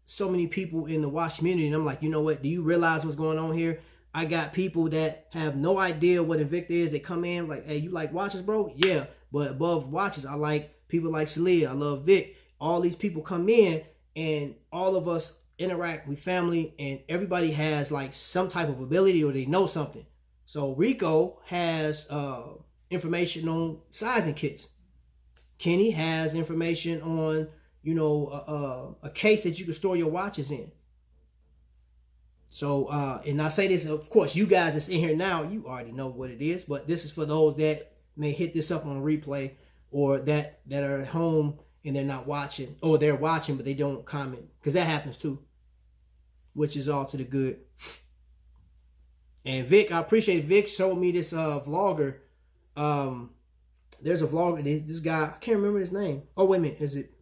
so many people in the watch community. And I'm like, you know what? Do you realize what's going on here? I got people that have no idea what Invicta is. They come in like, hey, you like watches, bro? Yeah. But above watches, I like people like Celia. I love Vic. All these people come in, and all of us interact with family, and everybody has like some type of ability, or they know something. So Rico has information on sizing kits. Kenny has information on, you know, a case that you can store your watches in. So, and I say this, of course, you guys that's in here now, you already know what it is, but this is for those that may hit this up on a replay, or that are at home and they're not watching, or they're watching but they don't comment, because that happens too, which is all to the good. And Vic, I appreciate Vic showed me this vlogger. There's a vlogger, this guy, I can't remember his name. Oh, wait a minute, is it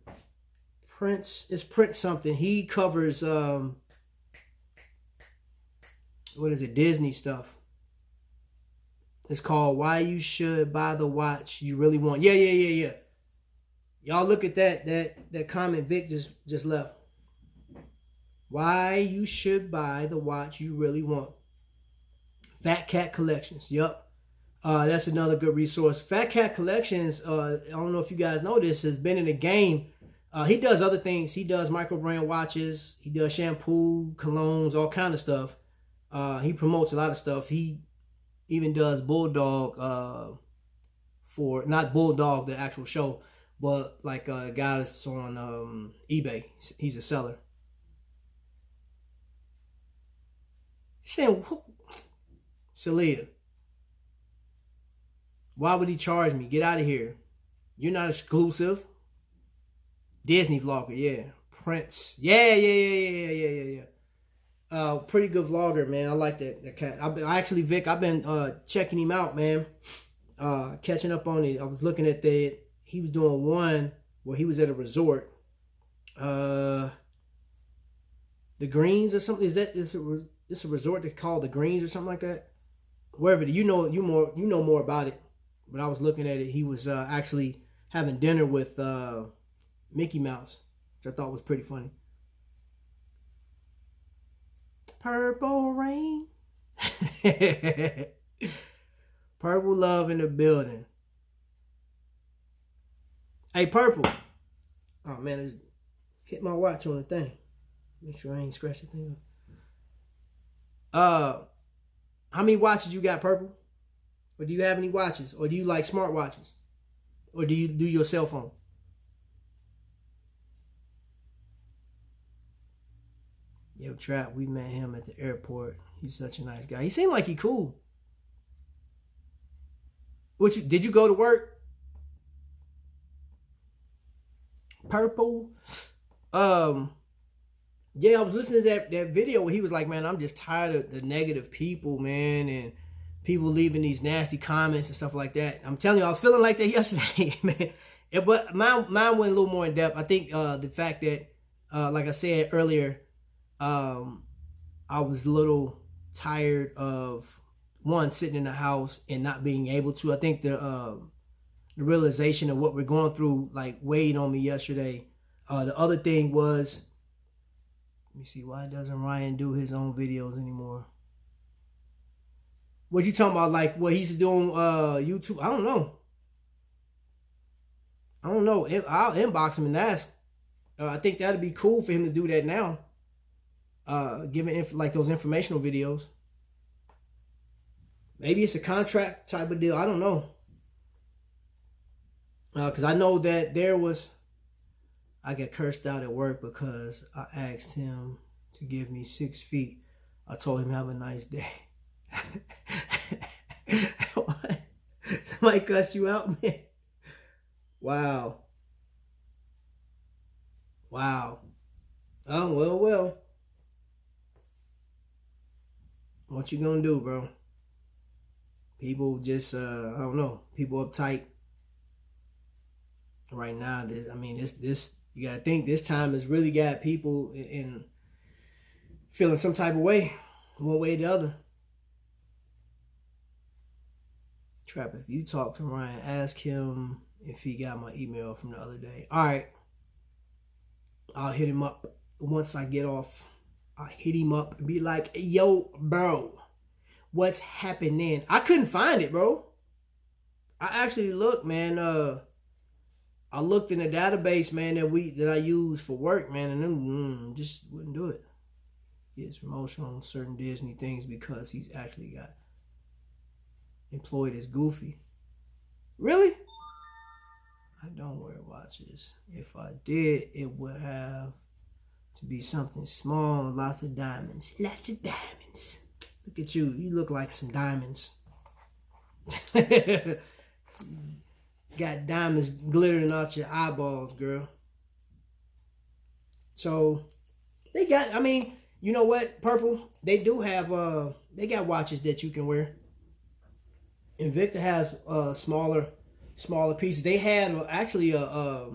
Prince? It's Prince something. He covers what is it, Disney stuff. It's called Why You Should Buy the Watch You Really Want. Yeah. Y'all look at that comment Vic just left. Why you should buy the watch you really want. Fat Cat Collections. Yup. That's another good resource. Fat Cat Collections, I don't know if you guys know this, has been in the game. He does other things. He does micro brand watches. He does shampoo, colognes, all kind of stuff. He promotes a lot of stuff. He even does Bulldog for, not Bulldog, the actual show, but like a guy that's on eBay. He's a seller. Saying, Celia, why would he charge me? Get out of here. You're not exclusive. Disney vlogger, yeah. Prince. Yeah. Pretty good vlogger, man. I like that cat. Vic, I've been checking him out, man. Catching up on it. I was looking at he was doing one where he was at a resort. The Greens or something. It's a resort they call the Greens or something like that. Wherever, you know more about it. But I was looking at it. He was actually having dinner with Mickey Mouse, which I thought was pretty funny. Purple Rain. Purple Love in the building. Hey, Purple. Oh, man, I just hit my watch on the thing. Make sure I ain't scratched the thing up. How many watches you got, Purple? Or do you have any watches? Or do you like smart watches? Or do you do your cell phone? Yo, Trap, we met him at the airport. He's such a nice guy. He seemed like he cool. Did you go to work? Purple. Yeah, I was listening to that video where he was like, man, I'm just tired of the negative people, man, and people leaving these nasty comments and stuff like that. I'm telling you, I was feeling like that yesterday, man. But mine went a little more in depth. I think the fact that, like I said earlier, I was a little tired of, one, sitting in the house and not being able to. I think the realization of what we're going through, like, weighed on me yesterday. The other thing was, let me see, why doesn't Ryan do his own videos anymore? What you talking about, like what he's doing YouTube? I don't know. I'll inbox him and ask. I think that'd be cool for him to do that now. Giving like those informational videos. Maybe it's a contract type of deal. I don't know. Because I know that I got cursed out at work because I asked him to give me 6 feet. I told him have a nice day. Somebody cuss you out, man. Wow. Oh, well. What you gonna do, bro? People just, I don't know. People uptight right now. This you gotta think this time has really got people in feeling some type of way, one way or the other. Trap, if you talk to Ryan, ask him if he got my email from the other day. All right. I'll hit him up once I get off. I'll hit him up and be like, yo, bro, what's happening? I couldn't find it, bro. I actually looked, man. I looked in the database, man, that I use for work, man, and then just wouldn't do it. Gets promotion on certain Disney things because he's actually got employed as Goofy. Really? I don't wear watches. If I did, it would have to be something small, lots of diamonds. Lots of diamonds. Look at you. You look like some diamonds. Got diamonds glittering out your eyeballs, girl. So, they got, you know what, Purple? They do have, they got watches that you can wear. Invicta has smaller pieces. They had actually a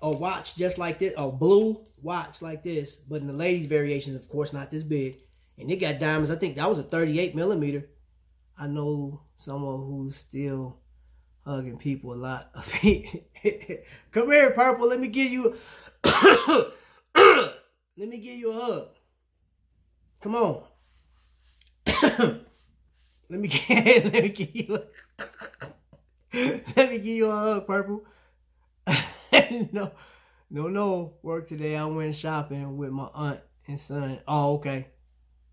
watch just like this, a blue watch like this, but in the ladies' variation, of course, not this big. And it got diamonds. I think that was a 38 millimeter. I know someone who's still hugging people a lot. Come here, Purple. Let me give you let me give you a hug. Come on. Let me give you a hug, Purple. No work today. I went shopping with my aunt and son. Oh, okay.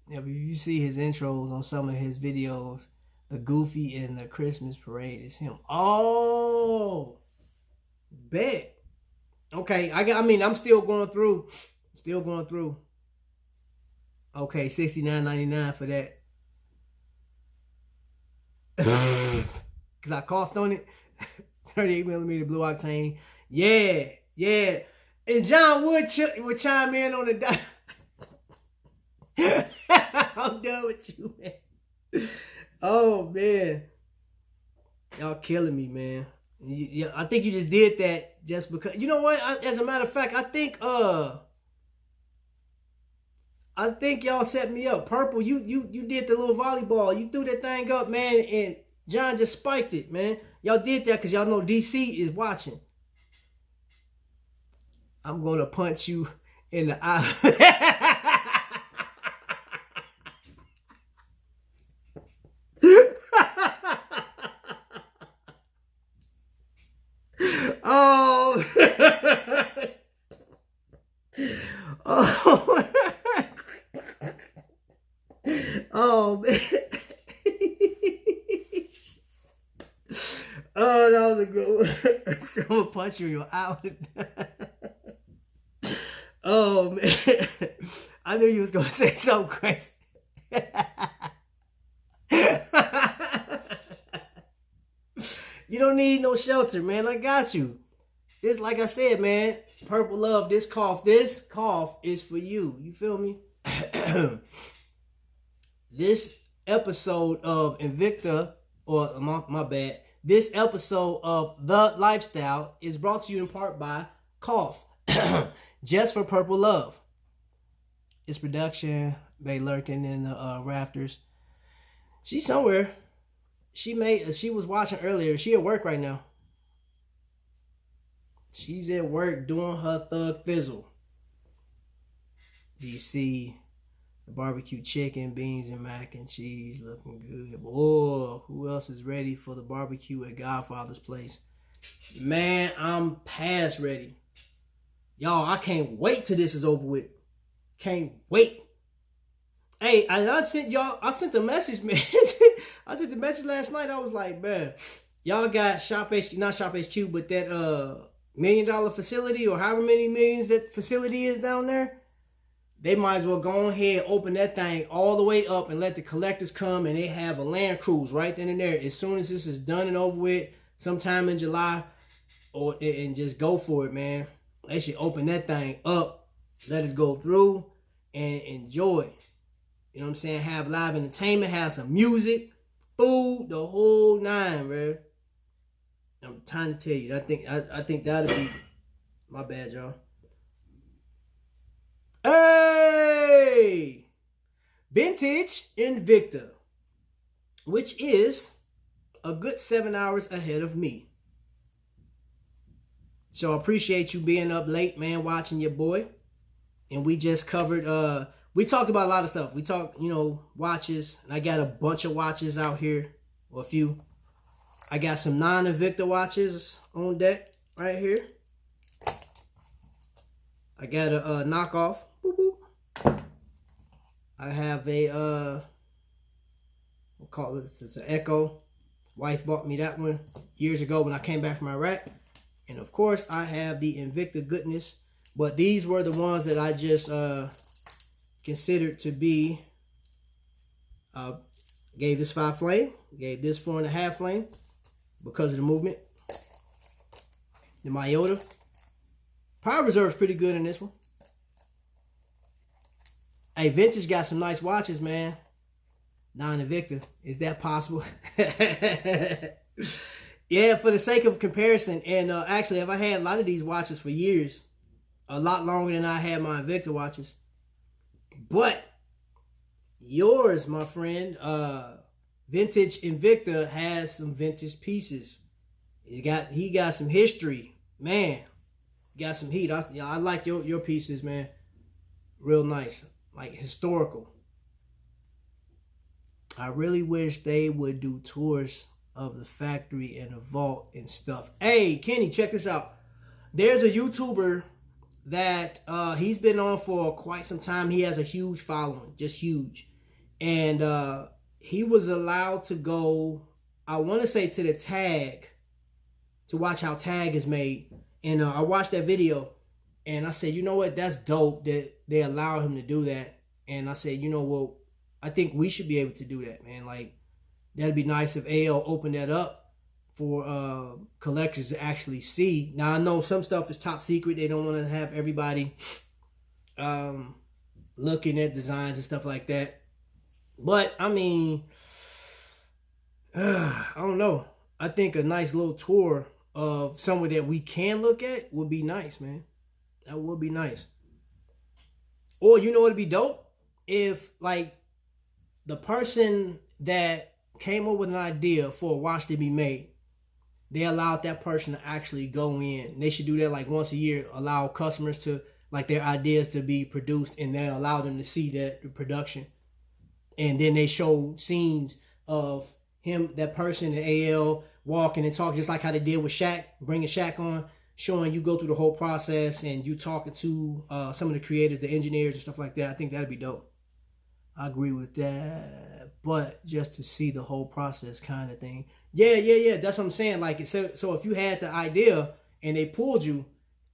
Yeah, but you see his intros on some of his videos. The Goofy and the Christmas parade is him. Oh, bet. Okay, I'm still going through. Okay, $69.99 for that. Cause I coughed on it. 38 millimeter blue octane. Yeah. And John Wood would chime in on the dot. I'm done with you, man. Oh man, y'all killing me, man. Yeah, I think you just did that just because. You know what? As a matter of fact, I think y'all set me up. Purple, you did the little volleyball. You threw that thing up, man, and John just spiked it, man. Y'all did that because y'all know DC is watching. I'm gonna punch you in the eye. Oh. Oh. Oh, man. that was a good one. I'm gonna punch you in your eye. Oh man, I knew you was gonna say something crazy. You don't need no shelter, man. I got you. This, like I said, man, Purple Love, this cough is for you. You feel me? This episode of Invicta, or my bad, this episode of The Lifestyle is brought to you in part by Cough, just for Purple Love. It's production, they lurking in the rafters. She's somewhere. She was watching earlier. She at work right now. She's at work doing her thug thizzle. DC, the barbecue chicken, beans, and mac and cheese looking good. Boy, who else is ready for the barbecue at Godfather's place? Man, I'm past ready. Y'all, I can't wait till this is over with. Can't wait. Hey, I sent the message, man. I sent the message last night. I was like, man, y'all got not Shop HQ, but that $1 million facility, or however many millions that facility is down there. They might as well go ahead, open that thing all the way up and let the collectors come, and they have a land cruise right then and there. As soon as this is done and over with, sometime in July, and just go for it, man. They should open that thing up, let us go through and enjoy. You know what I'm saying? Have live entertainment, have some music, food, the whole nine, bro. I'm trying to tell you. I think that'll be my bad, y'all. Hey! Vintage Invicta, which is a good 7 hours ahead of me. So I appreciate you being up late, man, watching your boy. And we just covered, we talked about a lot of stuff. We talked, watches. I got a bunch of watches out here, or a few. I got some non-Invicta watches on deck right here. I got a knockoff. Boop, boop. I have a, we'll call it, it's an Echo. Wife bought me that one years ago when I came back from Iraq. And of course, I have the Invicta goodness. But these were the ones that I just considered to be, gave this 5 flame, gave this 4.5 flame because of the movement. The Myota. Power reserve is pretty good in this one. Hey, Vintage got some nice watches, man. Non-Invicta. Is that possible? Yeah, for the sake of comparison, and actually, I've had a lot of these watches for years. A lot longer than I had my Invicta watches. But yours, my friend, Vintage Invicta has some vintage pieces. He got some history. Man, got some heat. I like your pieces, man. Real nice. Like historical. I really wish they would do tours of the factory and the vault and stuff. Hey, Kenny, check this out. There's a YouTuber that he's been on for quite some time. He has a huge following, just huge. And he was allowed to go, I want to say, to the tag to watch how tag is made. And I watched that video and I said, you know what, that's dope that they allow him to do that. And I said, you know what, I think we should be able to do that, man. Like, that'd be nice if AL opened that up for collectors to actually see. Now, I know some stuff is top secret. They don't want to have everybody looking at designs and stuff like that. But, I mean, I don't know. I think a nice little tour of somewhere that we can look at would be nice, man. That would be nice. Or, you know what would be dope? If, like, the person that came up with an idea for a watch to be made, they allowed that person to actually go in. They should do that like once a year, allow customers to, like, their ideas to be produced, and they allow them to see that production. And then they show scenes of him, that person, and AL walking and talking, just like how they did with Shaq, bringing Shaq on, showing you go through the whole process and you talking to some of the creators, the engineers and stuff like that. I think that'd be dope. I agree with that. but just to see the whole process kind of thing. Yeah. That's what I'm saying. Like, so if you had the idea and they pulled you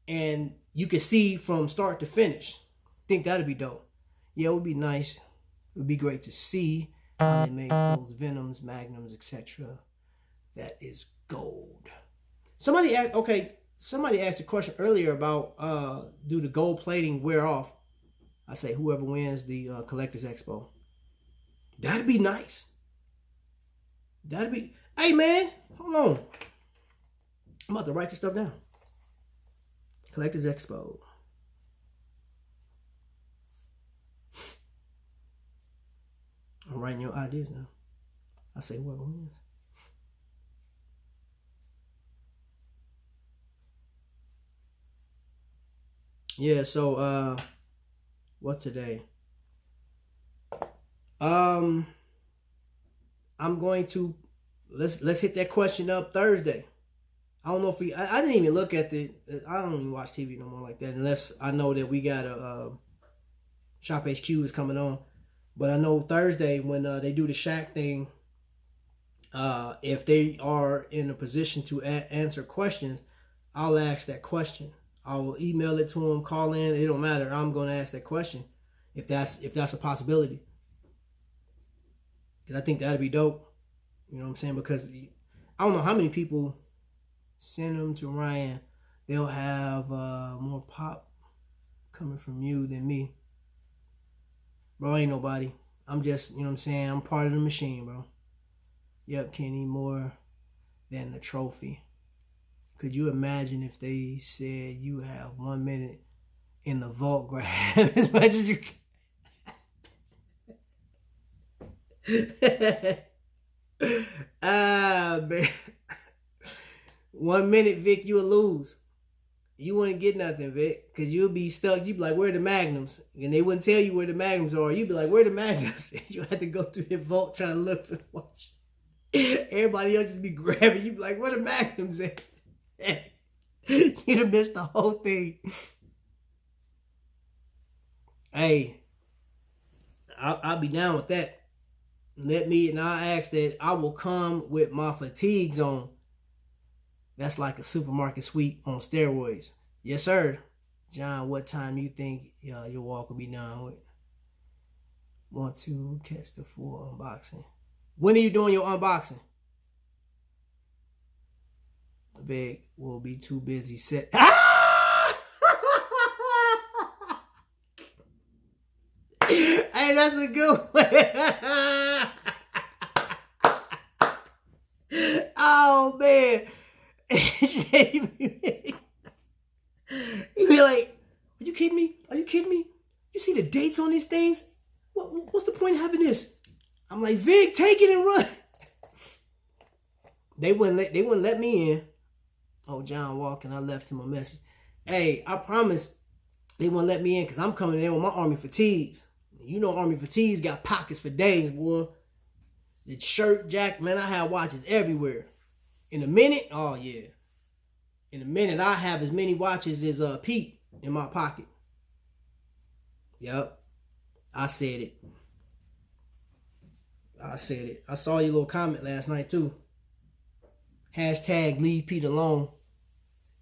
and you could see from start to finish, I think that'd be dope. Yeah, it would be nice. It would be great to see how they make those Venoms, Magnums, etc. That is gold. Somebody asked a question earlier about do the gold plating wear off? I say whoever wins the Collectors Expo. That'd be nice. Hey man, hold on. I'm about to write this stuff down. Collectors Expo. I'm writing your ideas now. I say whoever wins. Yeah, so what's today? I'm going to let's hit that question up Thursday. I don't know if I didn't even look at I don't even watch TV no more like that unless I know that we got a Shop HQ is coming on. But I know Thursday when they do the Shaq thing, if they are in a position to answer questions, I'll ask that question. I will email it to them, call in. It don't matter. I'm going to ask that question if that's a possibility. Because I think that'd be dope. You know what I'm saying? Because I don't know how many people send them to Ryan. They'll have more pop coming from you than me. Bro, ain't nobody. I'm just, you know what I'm saying? I'm part of the machine, bro. Yep, can't need more than the trophy. Could you imagine if they said you have 1 minute in the vault, grab as much as you can? Man. 1 minute, Vic, you'll lose. You wouldn't get nothing, Vic, because you'll be stuck. You'd be like, where are the Magnums? And they wouldn't tell you where the Magnums are. You'd be like, where are the Magnums? And you had to go through the vault trying to look for the watch. Everybody else just be grabbing. You'd be like, where the Magnums at? You'd have missed the whole thing. Hey, I'll be down with that. And I ask that I will come with my fatigues on. That's like a supermarket sweep on steroids. Yes, sir. John, what time you think your walk will be done with? Want to catch the full unboxing. When are you doing your unboxing? Vic will be too busy set. Hey, that's a good one. Oh, man. He be like, are you kidding me? Are you kidding me? You see the dates on these things? What's the point of having this? I'm like, Vic, take it and run. They wouldn't let me in. Oh, John walking. I left him a message. Hey, I promise they wouldn't let me in because I'm coming in with my Army fatigues. You know Army fatigues got pockets for days, boy. The shirt, jacket, man, I have watches everywhere. In a minute, oh yeah. In a minute, I have as many watches as Pete in my pocket. Yep. I said it. I saw your little comment last night too. Hashtag leave Pete alone.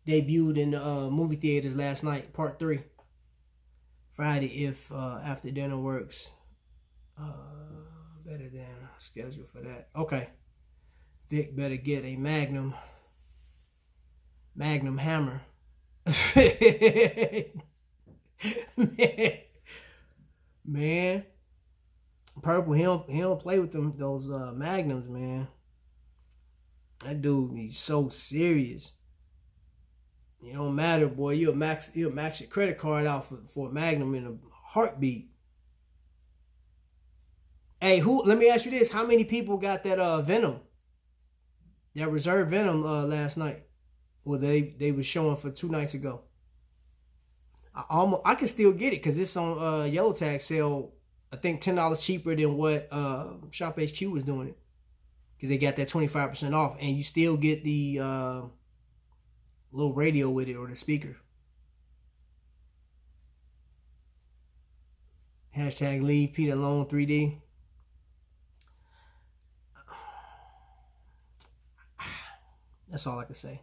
Debuted in the movie theaters last night, part 3. Friday, if after dinner works. Better than schedule for that. Okay. Vic better get a Magnum hammer. Man. Purple, he don't play with those Magnums, man. That dude, he's so serious. It don't matter, boy. He'll max your credit card out for a Magnum in a heartbeat. Hey, let me ask you this. How many people got that Venom? That reserve Venom last night? Well, they was showing for 2 nights ago. I can still get it because it's on Yellow Tag sale. I think $10 cheaper than what Shop HQ was doing it. Because they got that 25% off. And you still get the little radio with it or the speaker. Hashtag leave Pete alone 3D. That's all I can say.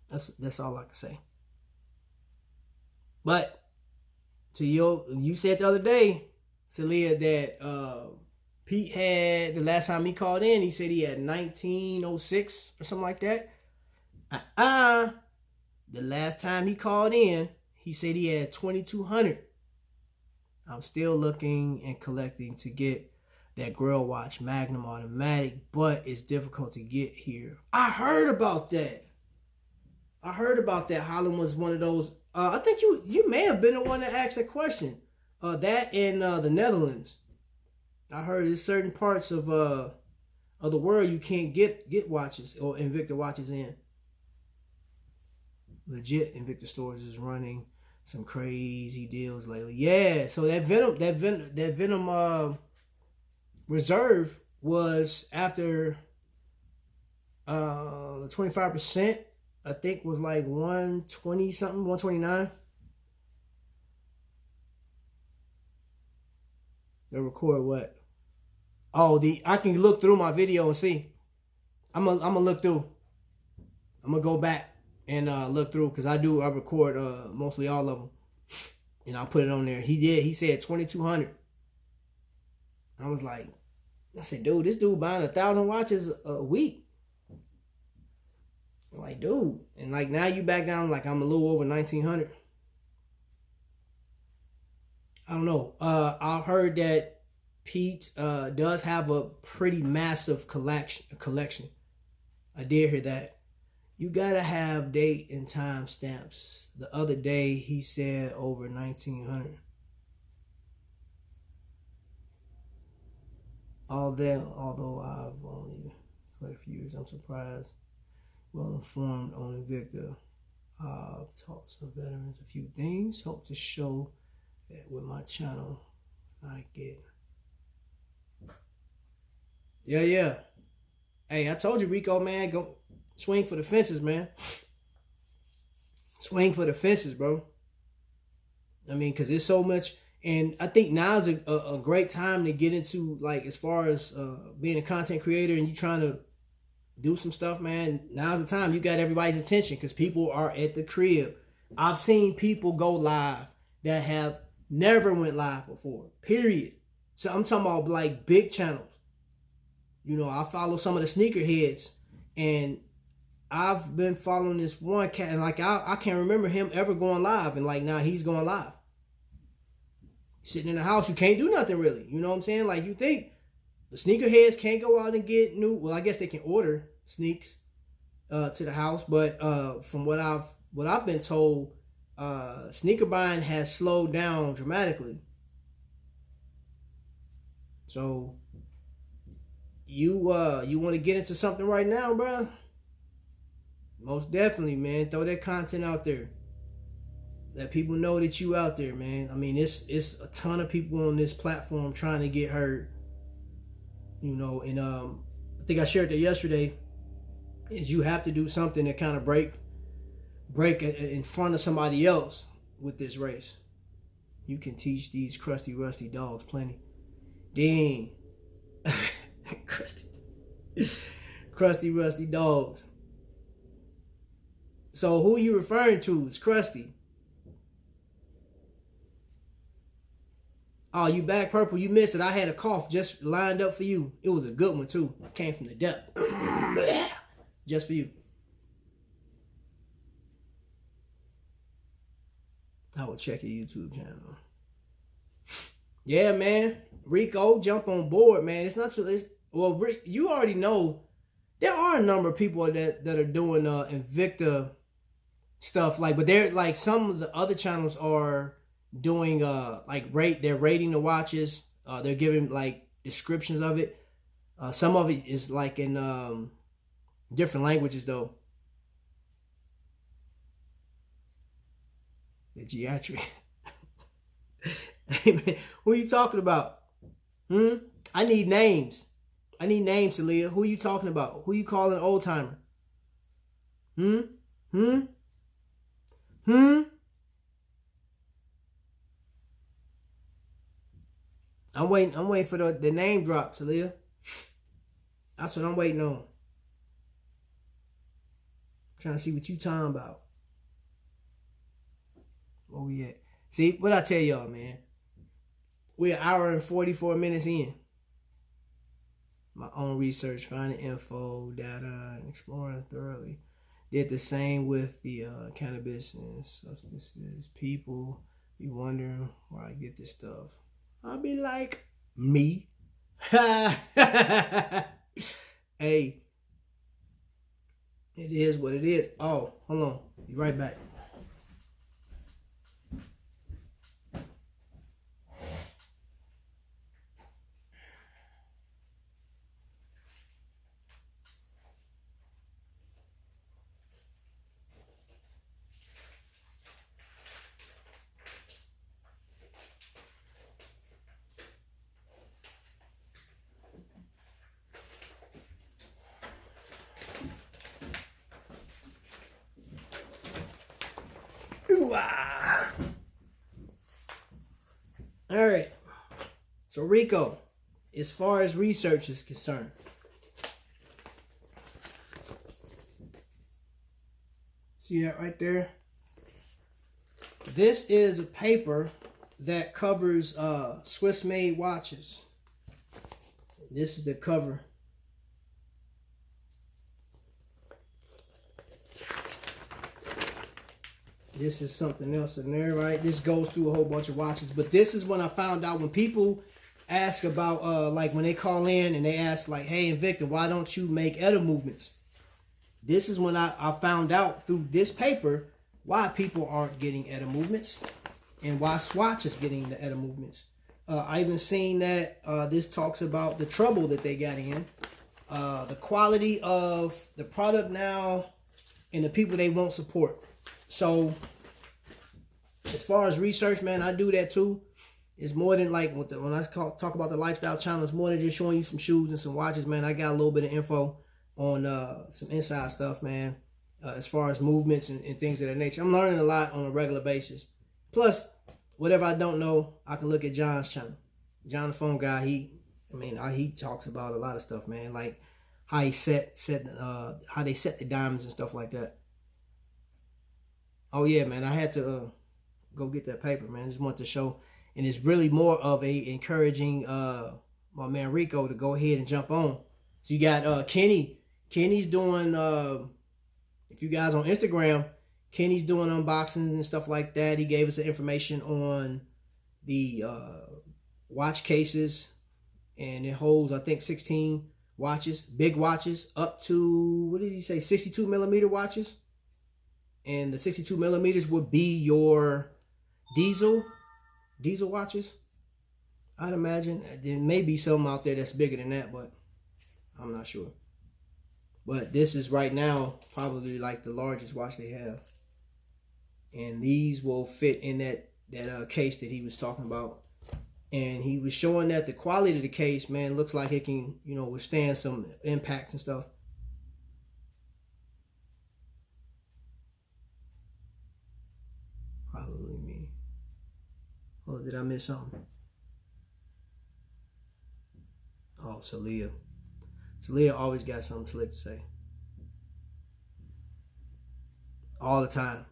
That's all I can say. But to you said the other day, Celia, that Pete had, the last time he called in, he said he had 1906 or something like that. The last time he called in, he said he had 2200. I'm still looking and collecting to get that Grill Watch Magnum automatic, but it's difficult to get here. I heard about that. Holland was one of those. I think you may have been the one that asked that question. That in the Netherlands. I heard there's certain parts of the world you can't get watches or Invicta watches in. Legit Invicta stores is running some crazy deals lately. Yeah, so that Venom reserve was after the 25%, I think was like 120 something, 129. They record what? Oh, I can look through my video and see. I'm gonna look through. I'm gonna go back and look through, because I record mostly all of them, and I'll put it on there. He said 2200. I said, dude, this dude buying 1,000 watches a week. I'm like, dude, and like now you back down, like I'm a little over 1900. I don't know. I've heard that Pete does have a pretty massive collection. I did hear that. You gotta have date and time stamps. The other day he said over 1900. Although I've only played a few years, I'm surprised. Well informed on Invicta. I've taught some veterans a few things. Hope to show that with my channel I get. Yeah. Hey, I told you, Rico, man, go swing for the fences, man. Swing for the fences, bro. I mean, because there's so much. And I think now's a great time to get into, like, as far as being a content creator and you trying to do some stuff, man. Now's the time. You got everybody's attention because people are at the crib. I've seen people go live that have never went live before, period. So I'm talking about like big channels. You know, I follow some of the sneakerheads, and I've been following this one cat, and like I can't remember him ever going live, and like now he's going live. Sitting in the house, you can't do nothing really. You know what I'm saying? Like, you think the sneakerheads can't go out and get new? Well, I guess they can order sneaks to the house, but from what I've been told, sneaker buying has slowed down dramatically. So you want to get into something right now, bro? Most definitely, man. Throw that content out there. Let people know that you out there, man. I mean, it's a ton of people on this platform trying to get heard. You know, and I think I shared that yesterday. Is you have to do something to kind of break in front of somebody else with this race. You can teach these crusty, rusty dogs plenty. Dang. crusty, rusty dogs. So who you referring to is Krusty? Oh, you back, Purple? You missed it. I had a cough just lined up for you. It was a good one too. Came from the depth. Just for you. I will check your YouTube channel. Yeah, man. Rico, jump on board, man. It's not so. Well, you already know there are a number of people that are doing Invicta stuff, like, but they're like some of the other channels are doing they're rating the watches. They're giving like descriptions of it. Some of it is like in different languages though. The geometry. Hey man, who are you talking about? I need names. I need names, Celia. Who are you talking about? Who you calling an old timer? I'm waiting for the name drop, Celia. That's what I'm waiting on. Trying to see what you talking about. Where we at? See, what I tell y'all, man. We're an hour and 44 minutes in. My own research, finding info, data, and exploring thoroughly. Did the same with the cannabis and substances. People be wondering where I get this stuff. I'll be like, me. Hey, it is what it is. Oh, hold on. Be right back. All right. So Rico, as far as research is concerned, see that right there? This is a paper that covers Swiss-made watches. This is the cover. This is something else in there, right? This goes through a whole bunch of watches. But this is when I found out, when people ask about, like when they call in and they ask like, hey, Invicta, why don't you make edit movements? This is when I found out through this paper why people aren't getting edit movements and why Swatch is getting the edit movements. I even seen that this talks about the trouble that they got in, the quality of the product now, and the people they won't support. So, as far as research, man, I do that too. It's more than like when I talk about the lifestyle channel, it's more than just showing you some shoes and some watches, man. I got a little bit of info on some inside stuff, man, as far as movements and things of that nature. I'm learning a lot on a regular basis. Plus, whatever I don't know, I can look at John's channel. John the phone guy, he talks about a lot of stuff, man, like how he how they set the diamonds and stuff like that. Oh yeah, man, I had to go get that paper, man. I just want to show, and it's really more of a encouraging my man Rico to go ahead and jump on. So you got Kenny. Kenny's doing, if you guys on Instagram, Kenny's doing unboxings and stuff like that. He gave us the information on the watch cases, and it holds, I think, 16 watches, big watches, up to, what did he say, 62 millimeter watches. And the 62 millimeters would be your diesel watches, I'd imagine. There may be some out there that's bigger than that, but I'm not sure. But this is right now probably like the largest watch they have. And these will fit in that case that he was talking about. And he was showing that the quality of the case, man, looks like it can, withstand some impacts and stuff. Probably me. Oh, did I miss something? Oh, Celia. Celia always got something slick to say. All the time.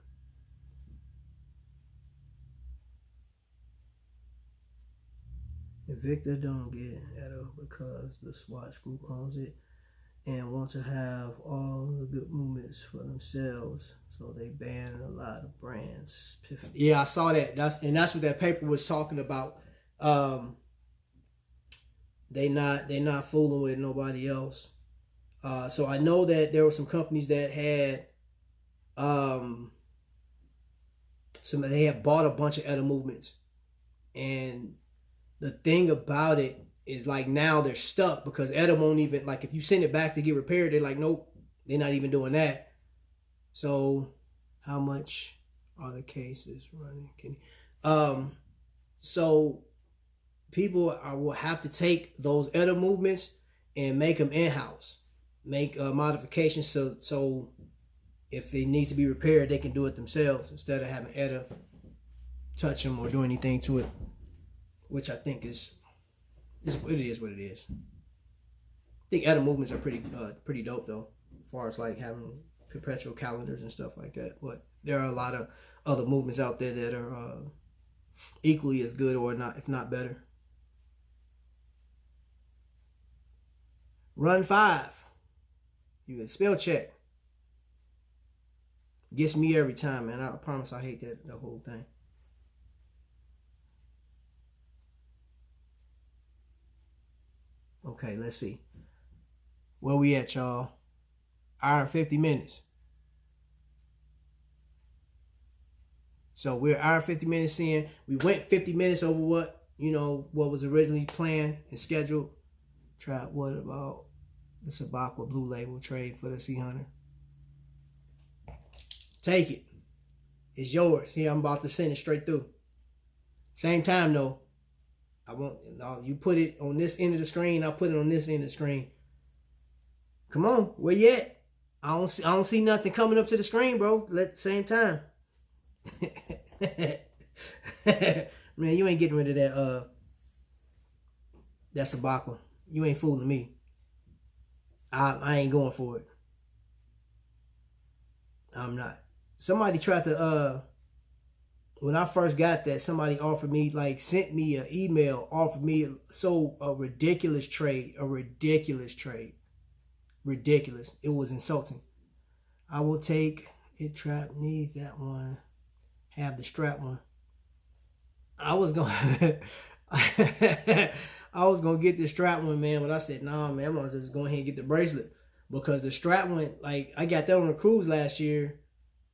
Invicta don't get at it because the Swatch group owns it and want to have all the good movements for themselves. So they ban a lot of brands. Yeah, I saw that. That's what that paper was talking about. They not fooling with nobody else. So I know that there were some companies that had they had bought a bunch of edit movements, and the thing about it is like now they're stuck because edit won't even, like if you send it back to get repaired, they're like, nope, they're not even doing that. So, how much are the cases running? So people will have to take those edit movements and make them in-house, make modifications. So if it needs to be repaired, they can do it themselves instead of having edit touch them or do anything to it, which I think it is what it is. I think edit movements are pretty dope though, as far as like having perpetual calendars and stuff like that. But there are a lot of other movements out there that are equally as good, or not, if not better. Run 5. You can spell check. Gets me every time, man. I promise I hate that, the whole thing. Okay, let's see. Where we at, y'all? Hour and 50 minutes. So we're hour and 50 minutes in. We went 50 minutes over what was originally planned and scheduled. Trap, what about the Sabakwa Blue Label trade for the C-Hunter? Take it. It's yours. Here, I'm about to send it straight through. Same time, though. You put it on this end of the screen. I'll put it on this end of the screen. Come on, where you at? I don't see nothing coming up to the screen, bro. Same time. Man, you ain't getting rid of that Sabakwa. You ain't fooling me. I ain't going for it. I'm not. Somebody tried to when I first got that, somebody offered me, sent me an email, offered me a ridiculous trade. Ridiculous. It was insulting. I will take it, trap, need that one, have the strap one. I was gonna get the strap one, man, but I said, nah, man, I'm gonna just go ahead and get the bracelet, because the strap one, I got that on a cruise last year,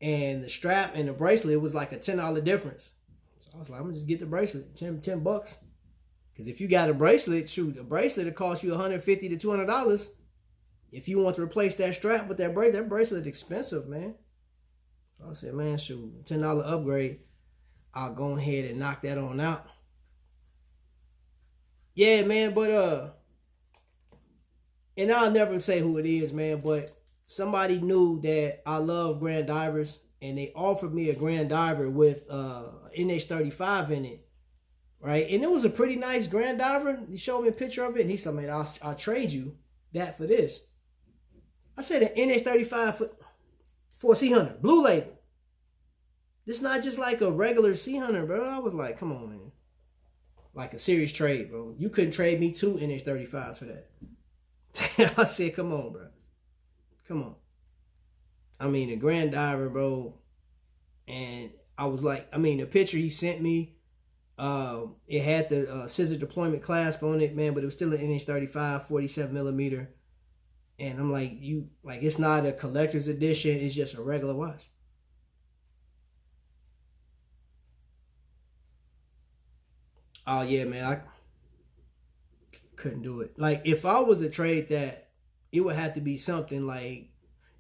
and the strap and the bracelet was like a $10 difference. So I was like, I'm gonna just get the bracelet, $10. Because if you got a bracelet, shoot, a bracelet will cost you $150 to $200. If you want to replace that strap with that bracelet is expensive, man. So I said, man, shoot, $10 upgrade. I'll go ahead and knock that on out. Yeah, man, but and I'll never say who it is, man, but somebody knew that I love Grand Divers, and they offered me a Grand Diver with NH35 in it, right? And it was a pretty nice Grand Diver. He showed me a picture of it, and he said, man, I'll trade you that for this. I said an NH35 for a C-Hunter, Blue Label. This not just like a regular C-Hunter, bro. I was like, come on, man. Like a serious trade, bro. You couldn't trade me 2 NH35s for that. I said, come on, bro. Come on. I mean, a Grand Diver, bro. And I was like, the picture he sent me, it had the scissor deployment clasp on it, man, but it was still an NH35, 47 millimeter. And I'm like, it's not a collector's edition. It's just a regular watch. Oh, yeah, man, I couldn't do it. If I was to trade that, it would have to be something I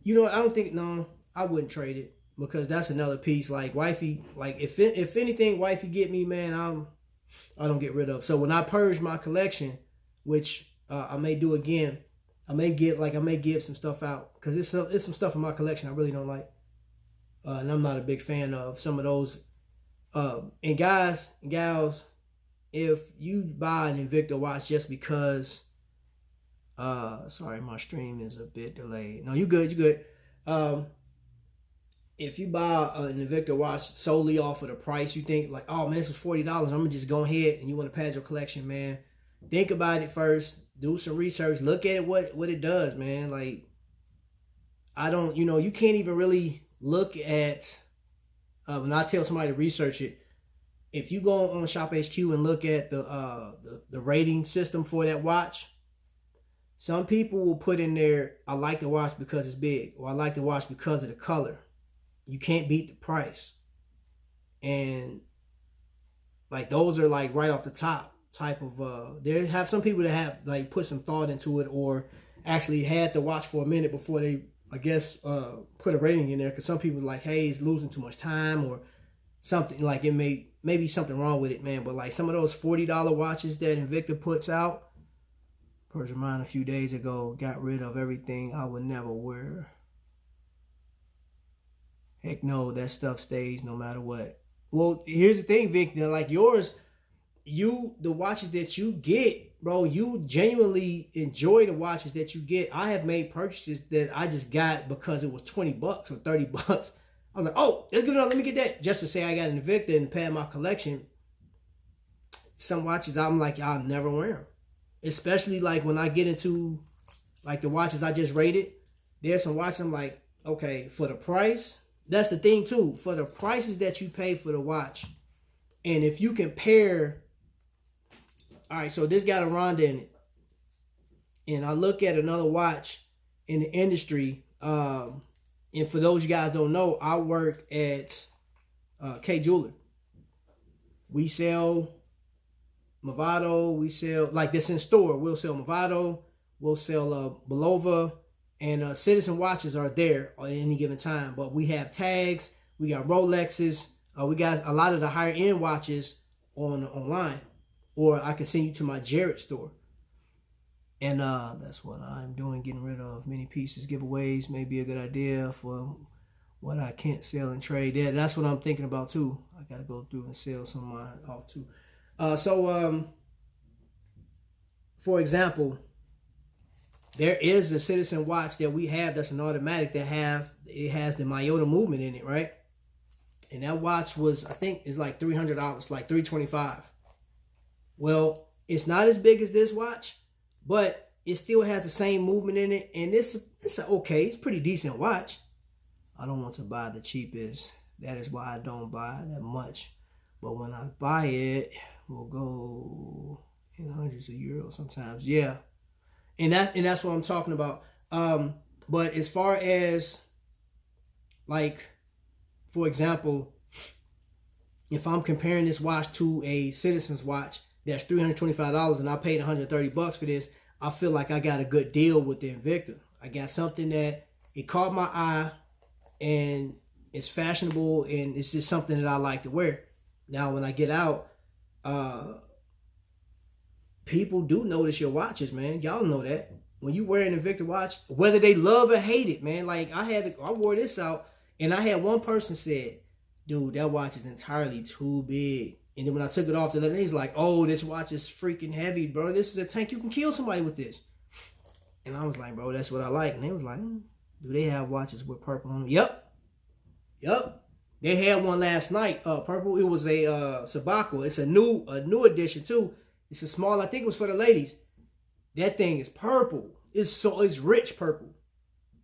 wouldn't trade it, because that's another piece. Wifey, if anything, wifey get me, man, I don't get rid of. So when I purge my collection, which I may do again, I may give some stuff out, because it's some stuff in my collection I really don't like, and I'm not a big fan of some of those. And guys and gals, if you buy an Invicta watch just because, sorry, my stream is a bit delayed. No, you good. If you buy an Invicta watch solely off of the price, you think oh man, this was $40, I'm gonna just go ahead, and you want to pad your collection, man, think about it first, do some research, look at it, what it does, man. I don't, you can't even really look at, when I tell somebody to research it, if you go on Shop HQ and look at the rating system for that watch, some people will put in there, I like the watch because it's big, or I like the watch because of the color. You can't beat the price. And those are right off the top type of, there have some people that have put some thought into it, or actually had the watch for a minute before they, I guess, put a rating in there, because some people are hey, it's losing too much time, or something, it may be something wrong with it, man. But some of those $40 watches that Invicta puts out, purged mine a few days ago, got rid of everything I would never wear. Heck no, that stuff stays no matter what. Well, here's the thing, Vic, yours, the watches that you get, bro, you genuinely enjoy the watches that you get. I have made purchases that I just got because it was $20 or $30. I was like, oh, that's good enough. Let me get that. Just to say I got an Invicta and pad my collection. Some watches I'm like, I'll never wear them. Especially like when I get into like the watches I just rated. There's some watches I'm like, okay, for the price. That's the thing too. For the prices that you pay for the watch. And if you compare, all right, so this got a Ronda in it. And I look at another watch in the industry. And for those you guys don't know, I work at K Jeweler. We sell Movado. We sell, like this in store. We'll sell Movado. We'll sell Belova. And Citizen watches are there at any given time. But we have tags. We got Rolexes. We got a lot of the higher end watches online. Or I can send you to my Jared store. And that's what I'm doing, getting rid of many pieces. Giveaways may be a good idea for what I can't sell and trade. Yeah, that's what I'm thinking about too. I got to go through and sell some of mine off too. For example, there is a Citizen watch that we have that's an automatic that has the Myota movement in it, right? And that watch was, I think, is like $300, like $325. Well, it's not as big as this watch, but it still has the same movement in it, and it's okay, it's pretty decent watch. I don't want to buy the cheapest. That is why I don't buy that much. But when I buy it, we'll go in hundreds of euros sometimes. Yeah, and that's what I'm talking about. But as far as like, for example, if I'm comparing this watch to a Citizen's watch that's $325 and I paid $130 for this, I feel like I got a good deal with the Invicta. I got something that it caught my eye and it's fashionable and it's just something that I like to wear. Now, when I get out, people do notice your watches, man. Y'all know that. When you wear an Invicta watch, whether they love or hate it, man. Like I wore this out and I had one person said, dude, that watch is entirely too big. And then when I took it off the other day, he's like, oh, this watch is freaking heavy, bro. This is a tank. You can kill somebody with this. And I was like, bro, that's what I like. And they was like, do they have watches with purple on them? Yep. They had one last night, purple. It was a Sabako. It's a new edition too. It's a small, I think it was for the ladies. That thing is purple. It's rich purple.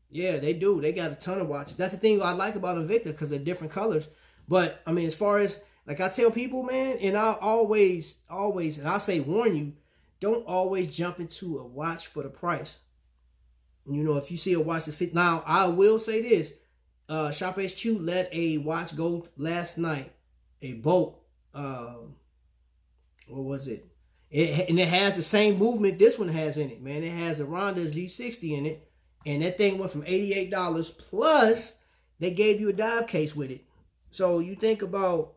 Yeah, they do. They got a ton of watches. That's the thing I like about Invicta because they're different colors. But I mean, as far as like I tell people, man, and I always, and I say warn you, don't always jump into a watch for the price. You know, if you see a watch that's fit. Now, I will say this. Shop HQ let a watch go last night. A Bolt. What was it? And it has the same movement this one has in it, man. It has a Ronda Z60 in it. And that thing went from $88 plus they gave you a dive case with it. So you think about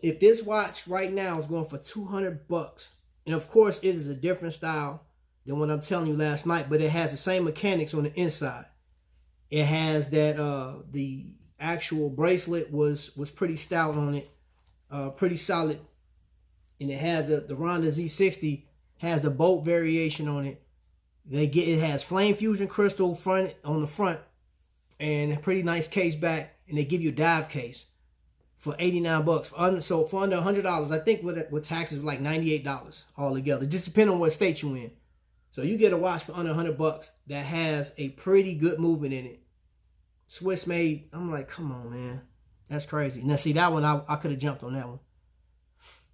if this watch right now is going for $200, and of course it is a different style than what I'm telling you last night, but it has the same mechanics on the inside. It has that the actual bracelet was pretty stout on it, pretty solid, and it has the Ronda Z60 has the Bolt variation on it. It has flame fusion crystal front on the front, and a pretty nice case back, and they give you a dive case for $89. So for under $100, I think with taxes like $98 altogether. Just depending on what state you in. So you get a watch for under $100 that has a pretty good movement in it. Swiss made. I'm like, come on, man, that's crazy. Now see that one, I could have jumped on that one.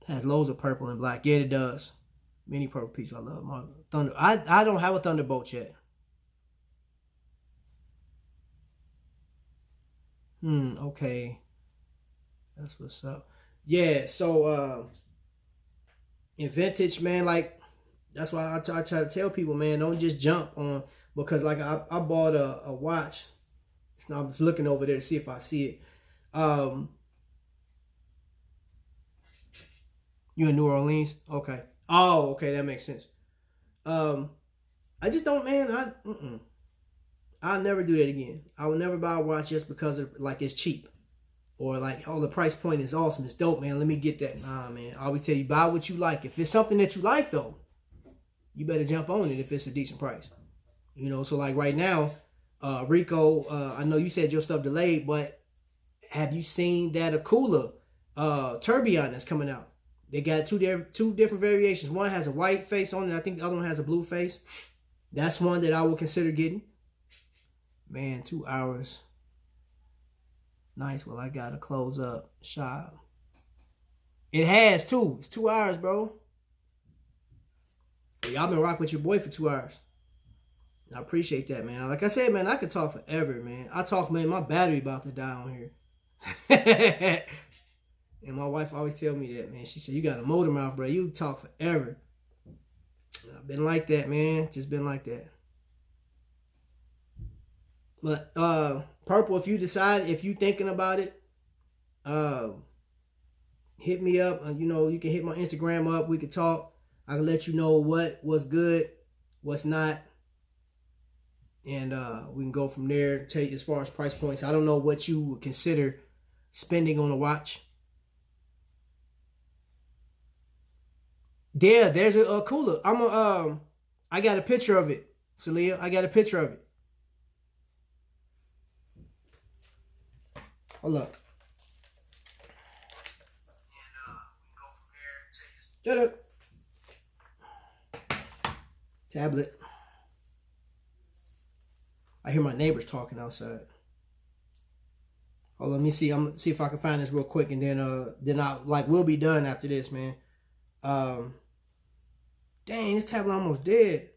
It has loads of purple and black. Yeah, it does. Many purple pieces. I love my Thunder. I don't have a Thunderbolt yet. Okay. That's what's up. Yeah, so in vintage, man, like that's why I try to tell people, man, don't just jump on, because like I bought a watch. So I was looking over there to see if I see it. You in New Orleans? Okay. Oh, okay, that makes sense. I just don't, man. I'll never do that again. I will never buy a watch just because of like it's cheap. or like, oh, the price point is awesome, it's dope, man, let me get that. Nah, man, I always tell you, buy what you like. If it's something that you like, though, you better jump on it if it's a decent price. You know, so like right now, Rico, I know you said your stuff delayed, but have you seen that Akula Tourbillon that's coming out? They got two different variations. One has a white face on it. I think the other one has a blue face. That's one that I will consider getting. Man, 2 hours. Nice. Well, I gotta close up shop. It has too. It's 2 hours, bro. Y'all been rocking with your boy for 2 hours. I appreciate that, man. Like I said, man, I could talk forever, man. I talk, man, my battery about to die on here. And my wife always tell me that, man. She said, you got a motor mouth, bro. You talk forever. I've been like that, man. Just been like that. But Purple, if you decide, if you thinking about it, hit me up. You know, you can hit my Instagram up. We can talk. I can let you know what's good, what's not. And we can go from there. Tell you as far as price points. I don't know what you would consider spending on a watch. Yeah, there's a cooler. I got a picture of it, Celia. I got a picture of it. Hold up. And we can go from there. Shut up. Tablet. I hear my neighbors talking outside. Hold on, let me see. I'm gonna see if I can find this real quick, and then we'll be done after this, man. Dang, this tablet almost dead.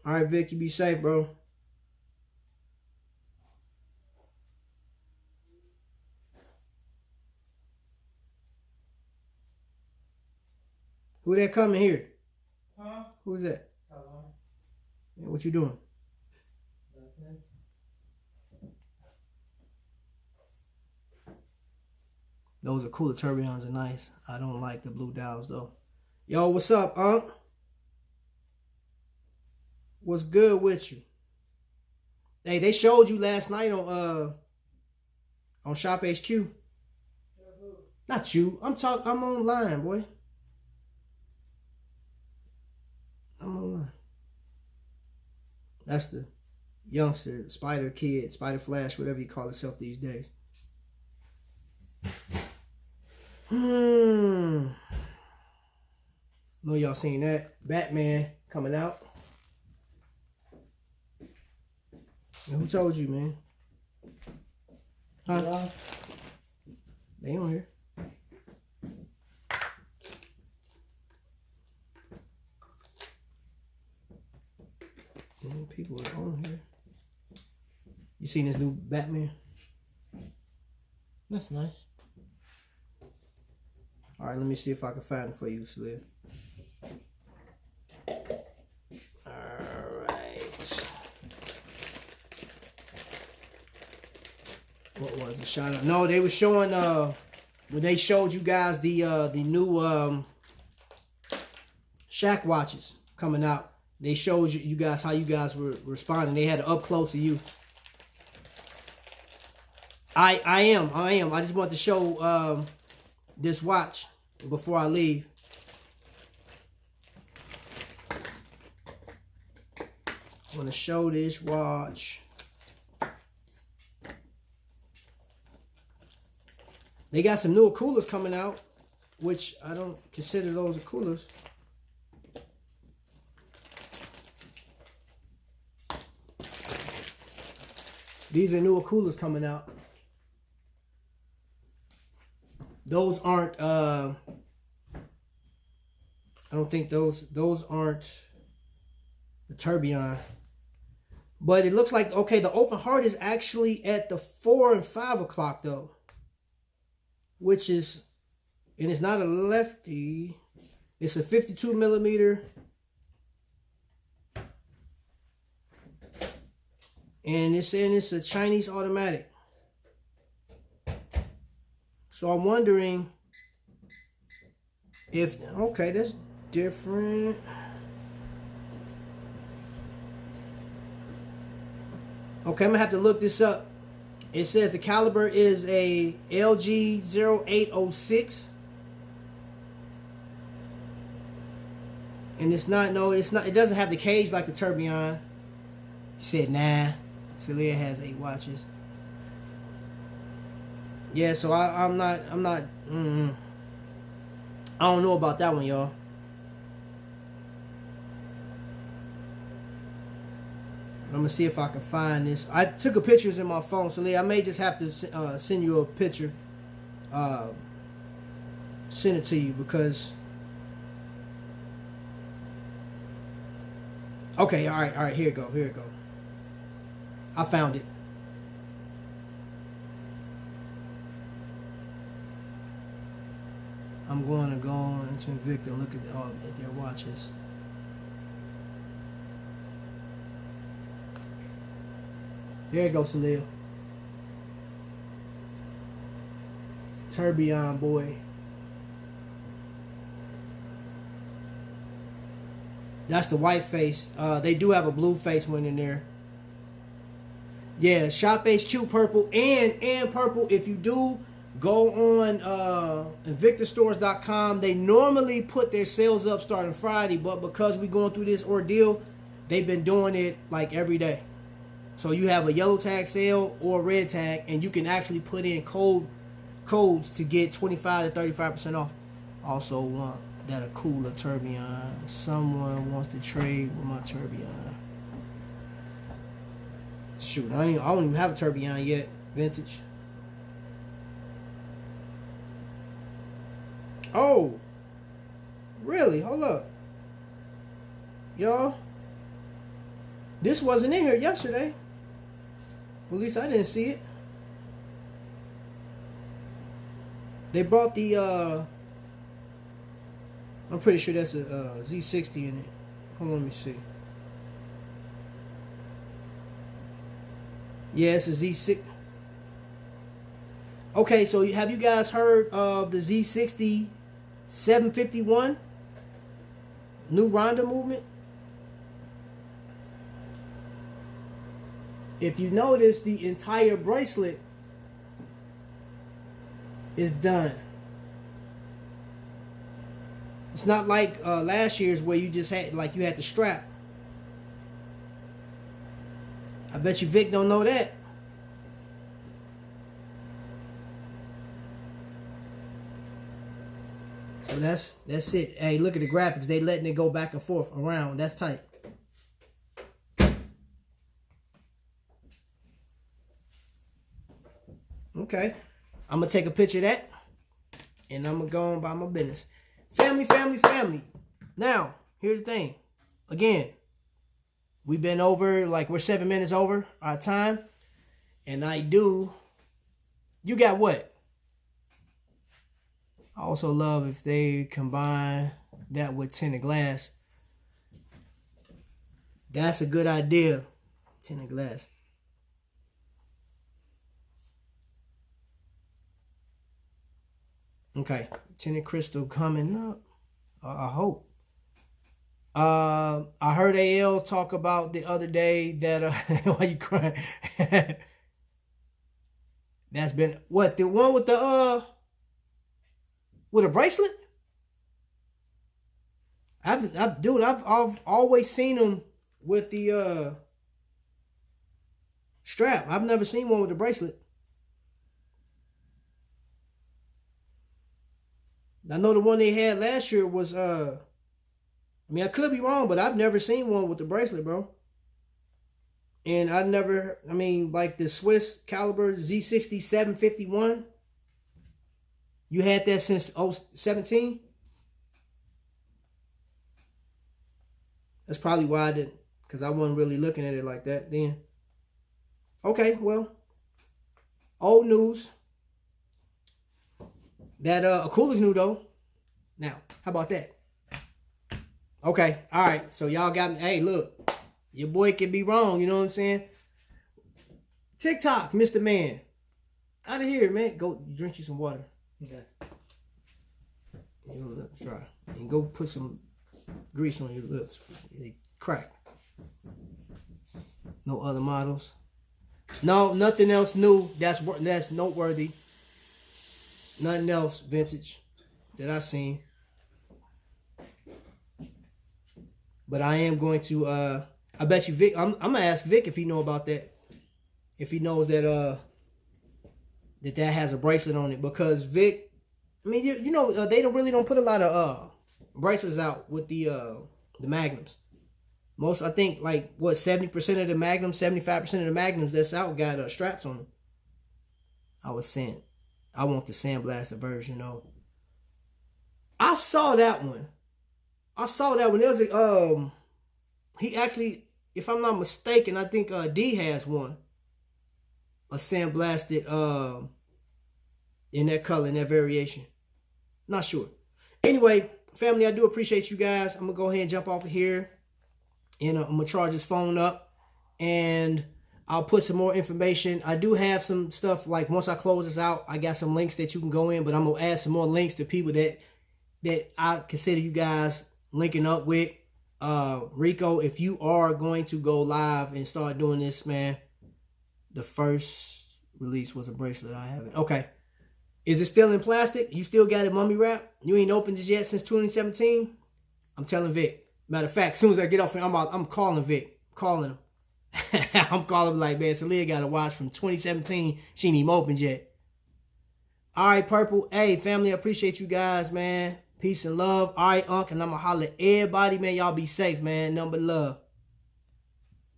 All right, Vic, you be safe, bro. Who that coming here? Huh? Who's that? Hello. Yeah, what you doing? Nothing. Those are cooler tourbillons are nice. I don't like the blue dials though. Yo, what's up, Unc? What's good with you? Hey, they showed you last night on Shop HQ. Not you. I'm online, boy. I'm online. That's the youngster, Spider Kid, Spider Flash, whatever you call yourself these days. Know y'all seen that? Batman coming out. Yeah, who told you, man? Huh? Yeah. They on here. People are on here. You seen this new Batman? That's nice. All right, let me see if I can find it for you, Sliv. All right. What was the shout out? No, they were showing when they showed you guys the new Shaq watches coming out. They showed you guys how you guys were responding. They had it up close to you. I am. I just want to show this watch before I leave. I want to show this watch. They got some newer coolers coming out, which I don't consider those coolers. These are newer coolers coming out. Those aren't, I don't think those aren't the tourbillon. But it looks like, okay, the open heart is actually at the 4 and 5 o'clock though. Which is, and it's not a lefty. It's a 52 millimeter. And it's saying it's a Chinese automatic. So I'm wondering if, okay, that's different. Okay, I'm gonna have to look this up. It says the caliber is a LG 0806. And it's not, no, it's not, it doesn't have the cage like the Tourbillon. He said, nah. Celia has 8 watches. Yeah, so I'm not, I don't know about that one, y'all. I'm gonna see if I can find this. I took a pictures in my phone, so Leah, I may just have to send you a picture. Send it to you because. Okay, all right. Here it go. I found it. I'm going to go into Invicta and look at their watches. There you go, Salil. Tourbillon boy. That's the white face. They do have a blue face one in there. Yeah, Shop HQ purple and purple. If you do go on invictastores.com, they normally put their sales up starting Friday, but because we're going through this ordeal, they've been doing it like every day. So you have a yellow tag sale or a red tag, and you can actually put in codes to get 25 to 35% off. Also want that a cooler Tourbillon. Someone wants to trade with my Tourbillon. Shoot, I don't even have a Tourbillon yet. Vintage. Oh, really? Hold up, y'all. This wasn't in here yesterday. At least I didn't see it. They brought the I'm pretty sure that's a Z60 in it. Hold on, let me see. Yeah, it's a Z6. Okay, so have you guys heard of the Z60 751? New Ronda movement? If you notice, the entire bracelet is done. It's not like last year's where you just had, like, you had the strap. I bet you Vic don't know that. So that's it. Hey, look at the graphics. They letting it go back and forth around. That's tight. Okay. I'm going to take a picture of that. And I'm going to go on by my business. Family. Now, here's the thing. Again, we've been over, like, we're 7 minutes over our time. And you got what? I also love if they combine that with tinted glass. That's a good idea. Tinted glass. Okay, tinted crystal coming up. I hope. I heard AL talk about the other day that why you crying? That's been what, the one with the with a bracelet? I've always seen them with the strap. I've never seen one with a bracelet. I know the one they had last year was I mean, I could be wrong, but I've never seen one with the bracelet, bro. And like the Swiss caliber Z60 751. You had that since 2017? That's probably why I didn't, because I wasn't really looking at it like that then. Okay, well, old news. That Akula's new though. Now, how about that? Okay, all right. So y'all got me. Hey, look, your boy can be wrong. You know what I'm saying? TikTok, Mr. Man, out of here, man. Go drink you some water. Okay. Your lips dry, and go put some grease on your lips. They crack. No other models. No, nothing else new. That's noteworthy. Nothing else vintage that I seen. But I am going to. I bet you Vic. I'm gonna ask Vic if he know about that. If he knows that that has a bracelet on it, because Vic. I mean, you know, they don't put a lot of bracelets out with the Magnums. Most, I think, like, what, 70% of the Magnums, 75% of the Magnums that's out got straps on them. I was saying, I want the sandblaster version, though. I saw that one. There was a, he actually, if I'm not mistaken, I think D has one. A sandblasted, in that color, in that variation. Not sure. Anyway, family, I do appreciate you guys. I'm going to go ahead and jump off of here. And I'm going to charge this phone up. And I'll put some more information. I do have some stuff, like once I close this out, I got some links that you can go in. But I'm going to add some more links to people that I consider you guys linking up with. Rico, if you are going to go live and start doing this, man, the first release was a bracelet. I have it. Okay. Is it still in plastic? You still got it mummy wrap? You ain't opened it yet since 2017? I'm telling Vic. Matter of fact, as soon as I get off here, I'm calling Vic. I'm calling him. I'm calling him like, man, Celia got a watch from 2017. She ain't even opened yet. All right, Purple. Hey, family, I appreciate you guys, man. Peace and love. All right, Unc, and I'm going to holler at everybody, man. Y'all be safe, man. Nothing but love.